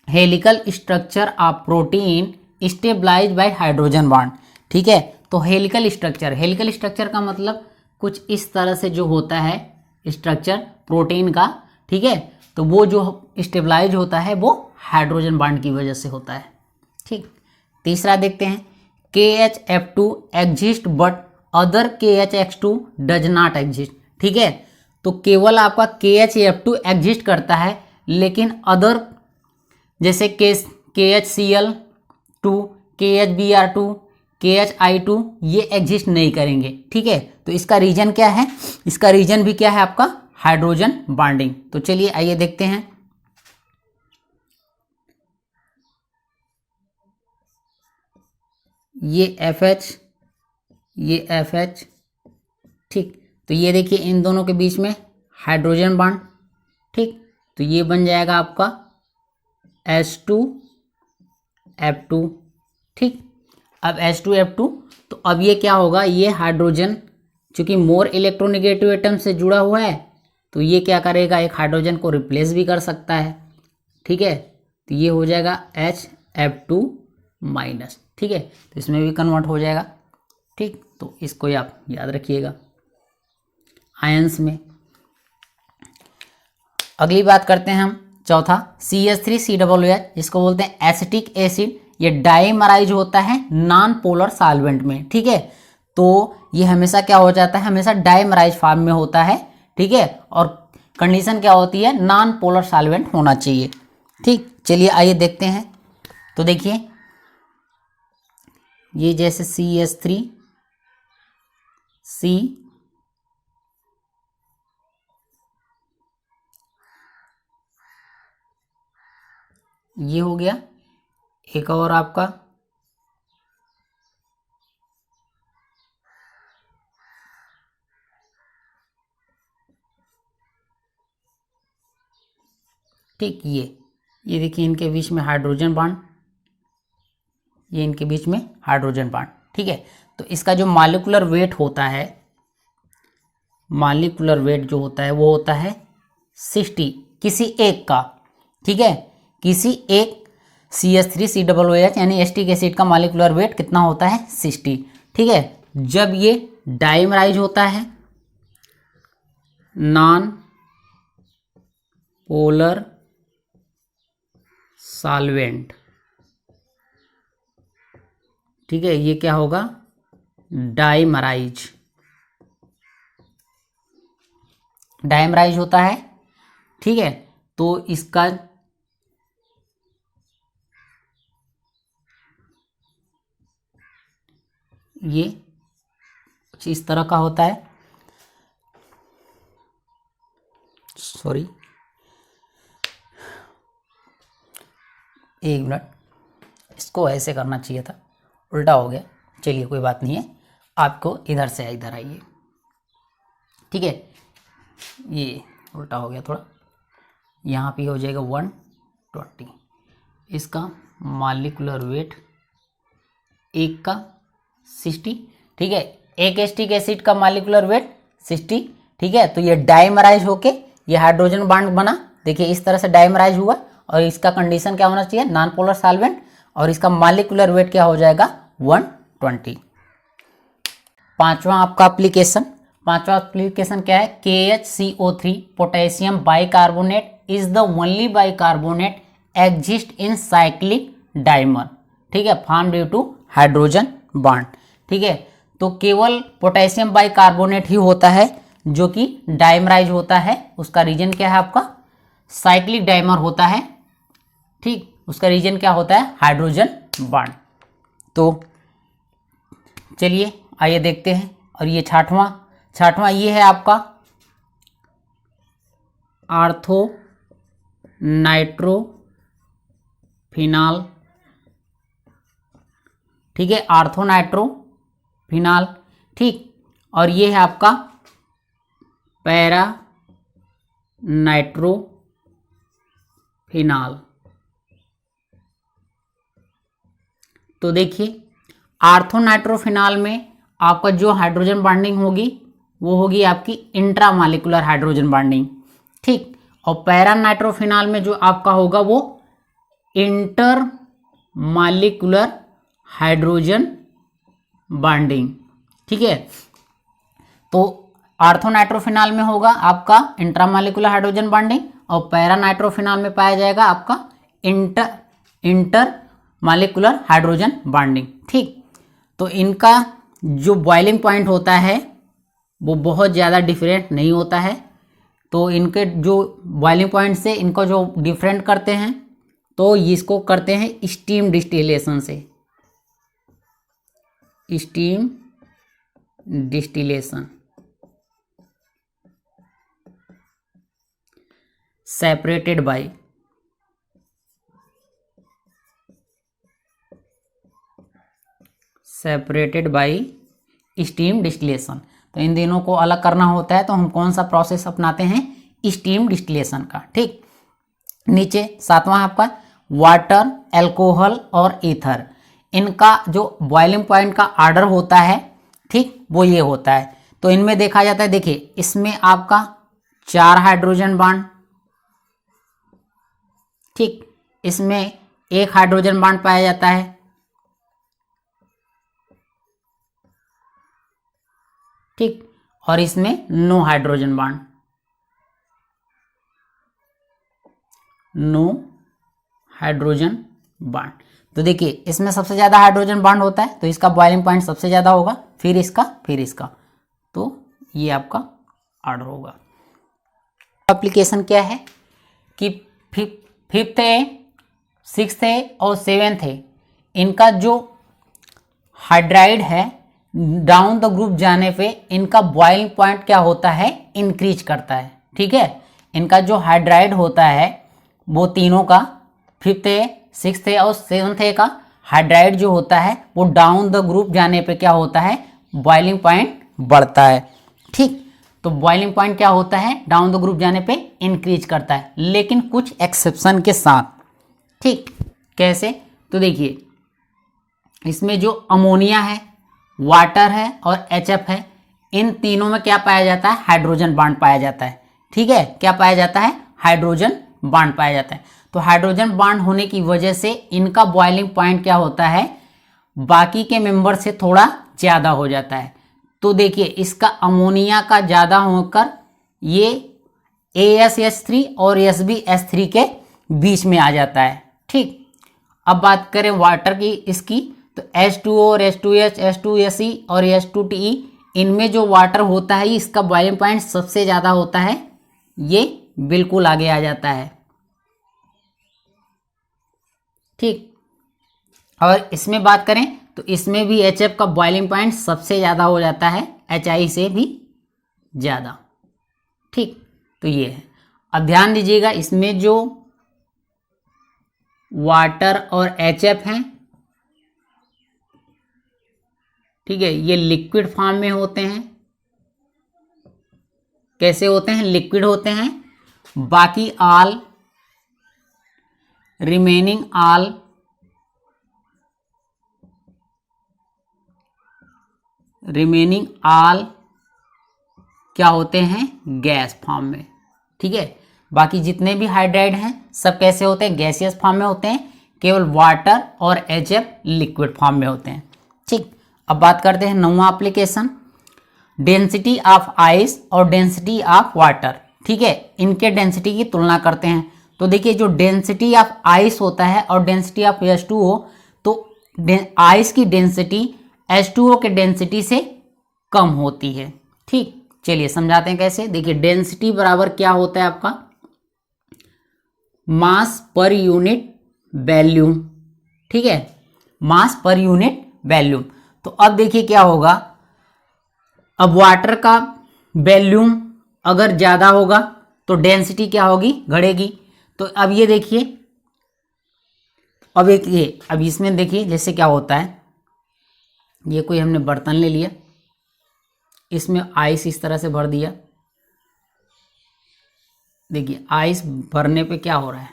helical structure of protein stabilize by hydrogen bond. ठीक है, तो हेलिकल स्ट्रक्चर का मतलब कुछ इस तरह से जो होता है स्ट्रक्चर प्रोटीन का। ठीक है, तो वो जो स्टेबलाइज होता है वो हाइड्रोजन बॉन्ड की वजह से होता है। ठीक, तीसरा देखते हैं, KHF2 exist but other KHX2 does not exist. ठीक है, तो केवल आपका KHF2 एग्जिस्ट करता है, लेकिन अदर जैसे KHCl2, KHBr2, KHI2 ये एग्जिस्ट नहीं करेंगे। ठीक है, तो इसका रीजन क्या है, इसका रीजन भी क्या है आपका, हाइड्रोजन बॉन्डिंग। तो चलिए आइए देखते हैं। ये FH, ये FH। ठीक, तो ये देखिए इन दोनों के बीच में हाइड्रोजन बॉन्ड। ठीक, तो ये बन जाएगा आपका H2F2। ठीक, अब H2F2, तो अब ये क्या होगा, ये हाइड्रोजन चूंकि मोर इलेक्ट्रोनेगेटिव एटम से जुड़ा हुआ है, तो ये क्या करेगा, एक हाइड्रोजन को रिप्लेस भी कर सकता है। ठीक है, तो ये हो जाएगा HF2-। ठीक है, तो इसमें भी कन्वर्ट हो जाएगा। ठीक, तो इसको आप याद रखिएगा आयंस में। अगली बात करते हैं हम, चौथा CH3COOH, जिसको बोलते हैं एसिटिक एसिड। ये डाइमराइज होता है नॉन पोलर सॉल्वेंट में। ठीक है, तो ये हमेशा क्या हो जाता है, हमेशा डाइमराइज फॉर्म में होता है। ठीक है, और कंडीशन क्या होती है, नॉन पोलर सॉल्वेंट होना चाहिए। ठीक, चलिए आइए देखते हैं। तो देखिए ये जैसे CH3C, ये हो गया। एक और आपका ठीक, ये देखिए इनके बीच में हाइड्रोजन बॉन्ड, ये इनके बीच में हाइड्रोजन बॉन्ड। ठीक है, तो इसका जो मॉलिक्यूलर वेट होता है, मॉलिक्यूलर वेट जो होता है वो होता है 60 किसी एक का। ठीक है, किसी एक CH3COOH यानी एसिटिक एसिड का मॉलिक्यूलर वेट कितना होता है, 60। ठीक है, जब ये डाइमराइज होता है नॉन पोलर सॉल्वेंट। ठीक है, ये क्या होगा, डाइमराइज होता है। ठीक है, तो इसका ये कुछ इस तरह का होता है, सॉरी एक मिनट, इसको ऐसे करना चाहिए था, उल्टा हो गया। चलिए कोई बात नहीं है, आपको इधर से इधर आइए, ठीक है, ये उल्टा हो गया थोड़ा। यहाँ पे हो जाएगा 120। इसका मॉलिक्यूलर वेट एक का 60, ठीक है, एक एसिटिक एसिड का मॉलिक्यूलर वेट 60, ठीक है। तो ये डाइमराइज होके ये हाइड्रोजन बॉन्ड बना, देखिए इस तरह से डाइमराइज हुआ, और इसका कंडीशन क्या होना चाहिए, नॉन पोलर सॉल्वेंट, और इसका मॉलिक्यूलर वेट क्या हो जाएगा 120। पांचवा एप्लीकेशन क्या है, KHCO3 potassium bicarbonate is the only bicarbonate exist in cyclic dimer, ठीक है, form due to hydrogen bond, ठीक है। तो केवल पोटेशियम बाइकार्बोनेट ही होता है जो कि डाइमराइज होता है, उसका रीजन क्या है आपका, साइक्लिक डाइमर होता है, ठीक, उसका रीजन क्या होता है, हाइड्रोजन बॉन्ड। तो चलिए आइए देखते हैं। और ये छठवां ये है आपका आर्थो नाइट्रोफिनॉल, ठीक है, आर्थो नाइट्रोफिनॉल, ठीक। और ये है आपका पैरा नाइट्रोफिनॉल। तो देखिए आर्थो नाइट्रोफिनॉल में आपका जो हाइड्रोजन बॉन्डिंग होगी वो होगी आपकी इंट्रामॉलिक्यूलर हाइड्रोजन बॉन्डिंग, ठीक। और पैरा नाइट्रोफिनॉल में जो आपका होगा वो इंटर मॉलिक्यूलर हाइड्रोजन बॉन्डिंग, ठीक है। तो आर्थो नाइट्रोफिनॉल में होगा आपका इंट्रामॉलिक्यूलर हाइड्रोजन बॉन्डिंग, और पैरा नाइट्रोफिनॉल में पाया जाएगा आपका इंटर मॉलिक्यूलर हाइड्रोजन बॉन्डिंग, ठीक। तो इनका जो बॉइलिंग पॉइंट होता है वो बहुत ज़्यादा डिफरेंट नहीं होता है। तो इनके जो बॉइलिंग पॉइंट से इनको जो डिफरेंट करते हैं तो इसको करते हैं स्टीम डिस्टिलेशन से, steam distillation, separated by steam distillation. तो इन दोनों को अलग करना होता है, तो हम कौन सा प्रोसेस अपनाते हैं, स्टीम डिस्टिलेशन का, ठीक। नीचे सातवां आपका वाटर, अल्कोहल और ईथर, इनका जो बॉइलिंग पॉइंट का ऑर्डर होता है, ठीक, वो ये होता है। तो इनमें देखा जाता है, देखिए इसमें आपका 4 हाइड्रोजन बॉन्ड, ठीक, इसमें 1 हाइड्रोजन बॉन्ड पाया जाता है, ठीक, और इसमें 9 हाइड्रोजन बॉन्ड, 9 हाइड्रोजन बॉन्ड। तो देखिए इसमें सबसे ज़्यादा हाइड्रोजन बॉन्ड होता है, तो इसका बॉइलिंग पॉइंट सबसे ज़्यादा होगा, फिर इसका, तो ये आपका ऑर्डर होगा। एप्लीकेशन क्या है कि 5th है, 6th है और 7th है, इनका जो हाइड्राइड है डाउन द ग्रुप जाने पे इनका बॉइलिंग पॉइंट क्या होता है, इंक्रीज करता है, ठीक है। इनका जो हाइड्राइड होता है वो तीनों का 5th है, 6th है और 7th है का हाइड्राइड जो होता है वो डाउन द ग्रुप जाने पे क्या होता है, बॉइलिंग पॉइंट बढ़ता है, ठीक। तो बॉइलिंग पॉइंट क्या होता है, डाउन द ग्रुप जाने पे इंक्रीज करता है, लेकिन कुछ एक्सेप्शन के साथ, ठीक। कैसे, तो देखिए इसमें जो अमोनिया है, वाटर है और HF है, इन तीनों में क्या पाया जाता है, हाइड्रोजन बॉन्ड पाया जाता है, ठीक है। क्या पाया जाता है, हाइड्रोजन बॉन्ड पाया जाता है। तो हाइड्रोजन बॉन्ड होने की वजह से इनका बॉइलिंग पॉइंट क्या होता है, बाकी के मेंबर से थोड़ा ज़्यादा हो जाता है। तो देखिए इसका अमोनिया का ज़्यादा होकर ये ASH3 और SbH3 के बीच में आ जाता है, ठीक। अब बात करें वाटर की इसकी, तो H2O और H2H, H2SE और H2TE, इनमें जो वाटर होता है इसका बॉइलिंग पॉइंट सबसे ज़्यादा होता है, ये बिल्कुल आगे आ जाता है, ठीक। और इसमें बात करें तो इसमें भी HF का बॉइलिंग पॉइंट सबसे ज़्यादा हो जाता है HI से भी ज़्यादा। ठीक, तो ये है। अब ध्यान दीजिएगा, इसमें जो वाटर और HF हैं, ठीक है, ये लिक्विड फॉर्म में होते हैं। कैसे होते हैं? लिक्विड होते हैं। बाकी ऑल रिमेनिंग ऑल क्या होते हैं? गैस फॉर्म में। ठीक है, बाकी जितने भी हाइड्राइड हैं सब कैसे होते हैं? गैसियस फॉर्म में होते हैं। केवल वाटर और HF लिक्विड फॉर्म में होते हैं। ठीक, अब बात करते हैं 9वां एप्लीकेशन, डेंसिटी ऑफ आइस और डेंसिटी ऑफ वाटर। ठीक है, इनके डेंसिटी की तुलना करते हैं। तो देखिए, जो डेंसिटी ऑफ आइस होता है और डेंसिटी ऑफ H2O, तो आइस की डेंसिटी H2O के डेंसिटी से कम होती है। ठीक, चलिए समझाते हैं कैसे। देखिए, डेंसिटी बराबर क्या होता है आपका? मास पर यूनिट वॉल्यूम। ठीक है, मास पर यूनिट वॉल्यूम। तो अब देखिए क्या होगा, अब वाटर का वॉल्यूम अगर ज़्यादा होगा तो डेंसिटी क्या होगी? बढ़ेगी। तो अब ये देखिए, अब इसमें देखिए जैसे क्या होता है, ये कोई हमने बर्तन ले लिया, इसमें आइस इस तरह से भर दिया। देखिए, आइस भरने पे क्या हो रहा है?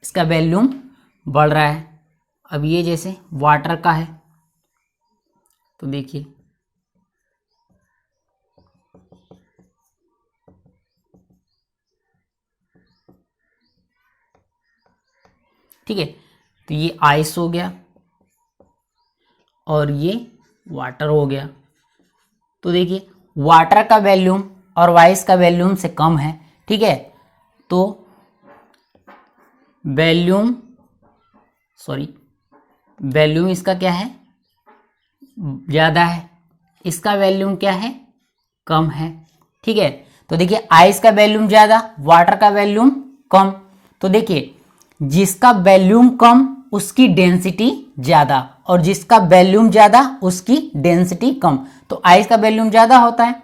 इसका वॉल्यूम बढ़ रहा है। अब ये जैसे वाटर का है, तो देखिए ठीक है, तो ये आइस हो गया और ये वाटर हो गया। तो देखिए, वाटर का वॉल्यूम और आइस का वॉल्यूम से कम है। ठीक है, तो वॉल्यूम इसका क्या है? ज़्यादा है। इसका वॉल्यूम क्या है? कम है। ठीक है, तो देखिए, आइस का वॉल्यूम ज़्यादा, वाटर का वॉल्यूम कम। तो देखिए, जिसका वॉल्यूम कम उसकी डेंसिटी ज़्यादा, और जिसका वॉल्यूम ज़्यादा उसकी डेंसिटी कम। तो आइस का वॉल्यूम ज़्यादा होता है,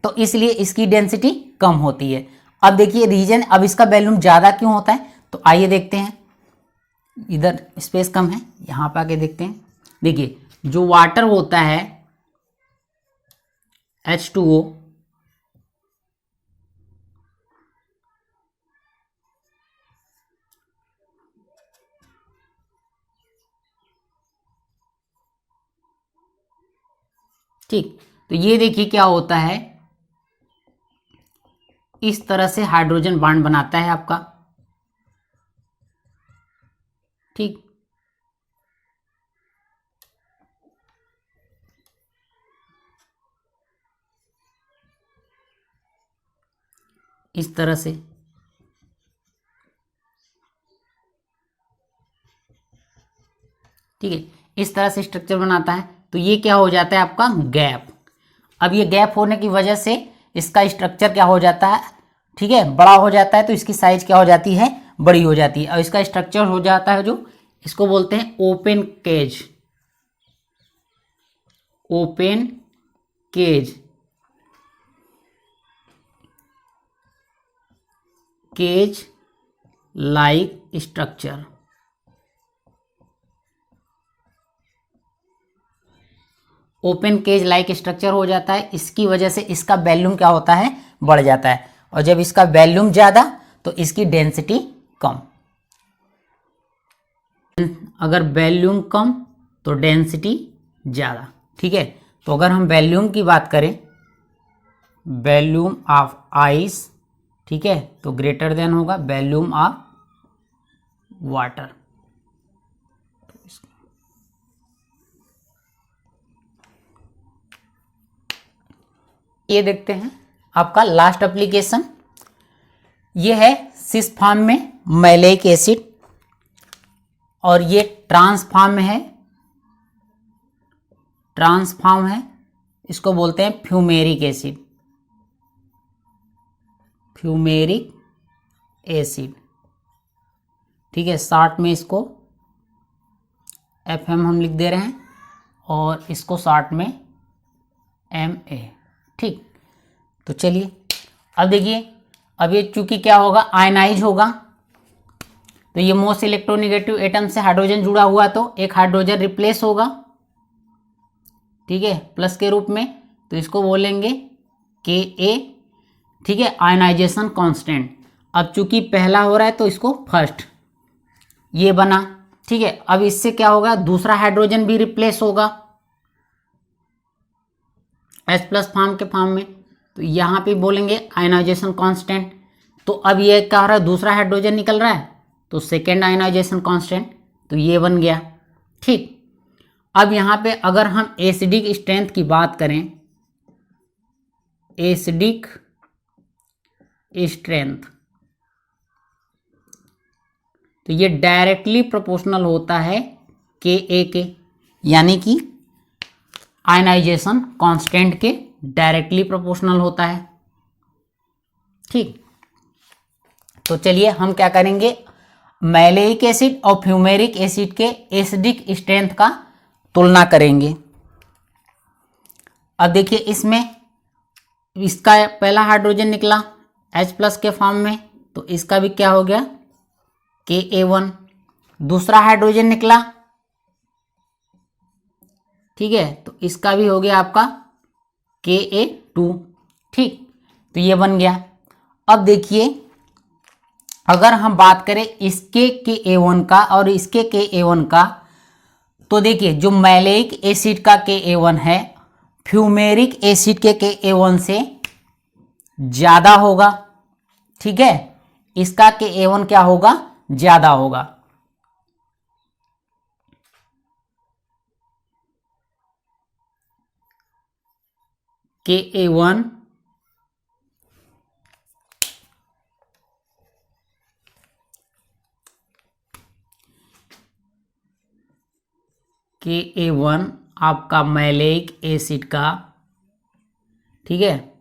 तो इसलिए इसकी डेंसिटी कम होती है। अब देखिए रीजन, अब इसका वॉल्यूम ज़्यादा क्यों होता है? तो आइए देखते हैं। इधर स्पेस कम है, यहाँ पे आके देखते हैं। देखिए, जो वाटर होता है H2O, ठीक, तो ये देखिए क्या होता है, इस तरह से हाइड्रोजन बॉन्ड बनाता है आपका। ठीक, इस तरह से। ठीक है, इस तरह से स्ट्रक्चर बनाता है। तो ये क्या हो जाता है आपका? गैप। अब ये गैप होने की वजह से इसका स्ट्रक्चर क्या हो जाता है? ठीक है, बड़ा हो जाता है, तो इसकी साइज क्या हो जाती है? बड़ी हो जाती है। और इसका स्ट्रक्चर हो जाता है, जो इसको बोलते हैं open cage. Open cage, cage like structure. Open cage like structure हो जाता है। इसकी वजह से इसका वॉल्यूम क्या होता है? बढ़ जाता है। और जब इसका वॉल्यूम ज़्यादा तो इसकी डेंसिटी कम। अगर वॉल्यूम कम तो डेंसिटी ज़्यादा। ठीक है, तो अगर हम वॉल्यूम की बात करें, वॉल्यूम ऑफ आइस, ठीक है, तो ग्रेटर देन होगा वॉल्यूम ऑफ वाटर। ये देखते हैं आपका लास्ट एप्लीकेशन, ये है सिस फॉर्म में मैलेइक एसिड, और ये ट्रांसफॉर्म में है, ट्रांसफॉर्म है, इसको बोलते हैं फ्यूमेरिक एसिड। फ्यूमेरिक एसिड, ठीक है, शॉर्ट में इसको FM हम लिख दे रहे हैं। और इसको शॉर्ट में Ma। ठीक, तो चलिए अब देखिए, अब ये चूंकि क्या होगा, आयनाइज होगा, तो ये मोस्ट इलेक्ट्रोनेगेटिव एटम से हाइड्रोजन जुड़ा हुआ तो एक हाइड्रोजन रिप्लेस होगा, ठीक है, प्लस के रूप में, तो इसको बोलेंगे Ka। ठीक है, आयनाइजेशन कांस्टेंट। अब चूंकि पहला हो रहा है तो इसको फर्स्ट, ये बना। ठीक है, अब इससे क्या होगा, दूसरा हाइड्रोजन भी रिप्लेस होगा H+ फॉर्म के फॉर्म में, तो यहाँ पे बोलेंगे आयनाइजेशन कांस्टेंट। तो अब ये क्या हो रहा है, दूसरा हाइड्रोजन निकल रहा है तो सेकेंड आयनाइजेशन कांस्टेंट, तो ये बन गया। ठीक, अब यहाँ पे अगर हम एसिडिक स्ट्रेंथ की बात करें, एसिडिक स्ट्रेंथ, तो ये डायरेक्टली प्रोपोर्शनल होता है Ka के, यानी कि आयनाइजेशन कांस्टेंट के डायरेक्टली प्रोपोर्शनल होता है। ठीक, तो चलिए हम क्या करेंगे, मैलेइक एसिड और फ्यूमेरिक एसिड के एसिडिक स्ट्रेंथ का तुलना करेंगे। अब देखिए, इसमें इसका पहला हाइड्रोजन निकला H+ के फॉर्म में, तो इसका भी क्या हो गया, Ka1। दूसरा हाइड्रोजन निकला, ठीक है, तो इसका भी हो गया आपका Ka2। ठीक, तो ये बन गया। अब देखिए, अगर हम बात करें इसके Ka1 का और इसके Ka1 का, तो देखिए जो मैलेइक एसिड का Ka1 है फ्यूमेरिक एसिड के Ka1 से ज़्यादा होगा। ठीक है, इसका Ka1 क्या होगा, ज़्यादा होगा। Ka1 आपका मैलेइक एसिड का, ठीक है,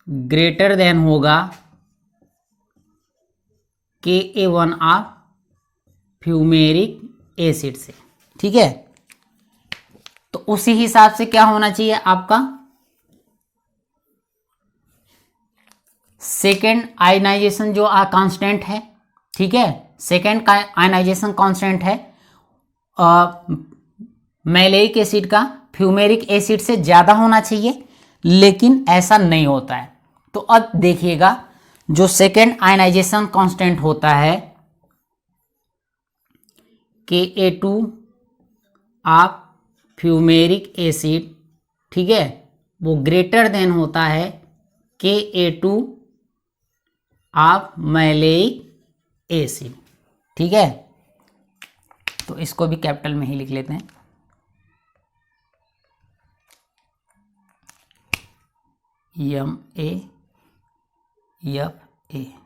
ग्रेटर देन होगा Ka1 ऑफ फ्यूमेरिक एसिड से। ठीक है, तो उसी हिसाब से क्या होना चाहिए आपका, सेकेंड आयनाइजेशन जो कांस्टेंट है, ठीक है, सेकेंड का आयनाइजेशन कांस्टेंट है मैलेइक एसिड का फ्यूमेरिक एसिड से ज़्यादा होना चाहिए, लेकिन ऐसा नहीं होता है। तो अब देखिएगा, जो सेकेंड आयनाइजेशन कांस्टेंट होता है Ka2 ऑफ फ्यूमेरिक एसिड, ठीक है, वो ग्रेटर देन होता है Ka2 ऑफ मैलेइक एसिड। ठीक है, तो इसको भी कैपिटल में ही लिख लेते हैं, MaFA।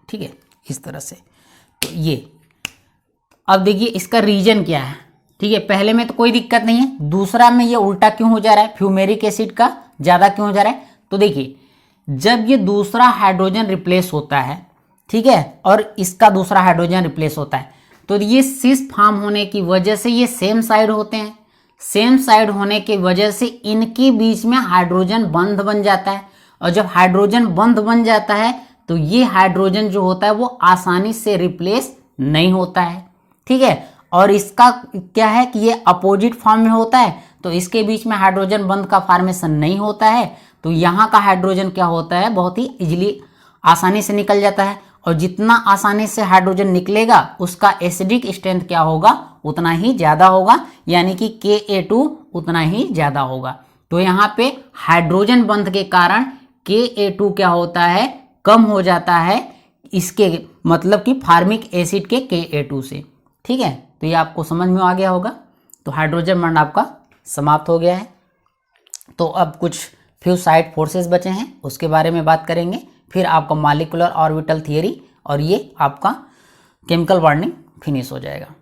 ठीक है, इस तरह से। तो ये अब देखिए इसका रीजन क्या है। ठीक है, पहले में तो कोई दिक्कत नहीं है, दूसरा में ये उल्टा क्यों हो जा रहा है, फ्यूमेरिक एसिड का ज़्यादा क्यों हो जा रहा है। तो देखिए, जब ये दूसरा हाइड्रोजन रिप्लेस होता है, ठीक है, और इसका दूसरा हाइड्रोजन रिप्लेस होता है, तो ये सिस फॉर्म होने की वजह से ये सेम साइड होते हैं। सेम साइड होने की वजह से इनके बीच में हाइड्रोजन बंध बन जाता है, और जब हाइड्रोजन बंध बन जाता है तो ये हाइड्रोजन जो होता है वो आसानी से रिप्लेस नहीं होता है। ठीक है, और इसका क्या है कि ये अपोजिट फॉर्म में होता है, तो इसके बीच में हाइड्रोजन बंध का फॉर्मेशन नहीं होता है, तो यहाँ का हाइड्रोजन क्या होता है, बहुत ही इजीली आसानी से निकल जाता है। और जितना आसानी से हाइड्रोजन निकलेगा उसका एसिडिक स्ट्रेंथ क्या होगा, उतना ही ज़्यादा होगा, यानी कि Ka2 उतना ही ज़्यादा होगा। तो यहाँ पे हाइड्रोजन बंध के कारण Ka2 क्या होता है, कम हो जाता है, इसके मतलब कि फार्मिक एसिड के Ka2 से। ठीक है, तो ये आपको समझ में आ गया होगा। तो हाइड्रोजन बॉन्ड आपका समाप्त हो गया है। तो अब कुछ फ्यू साइड फोर्सेस बचे हैं, उसके बारे में बात करेंगे, फिर आपका मॉलिक्यूलर ऑर्बिटल थियरी और ये आपका केमिकल बॉन्डिंग फिनिश हो जाएगा।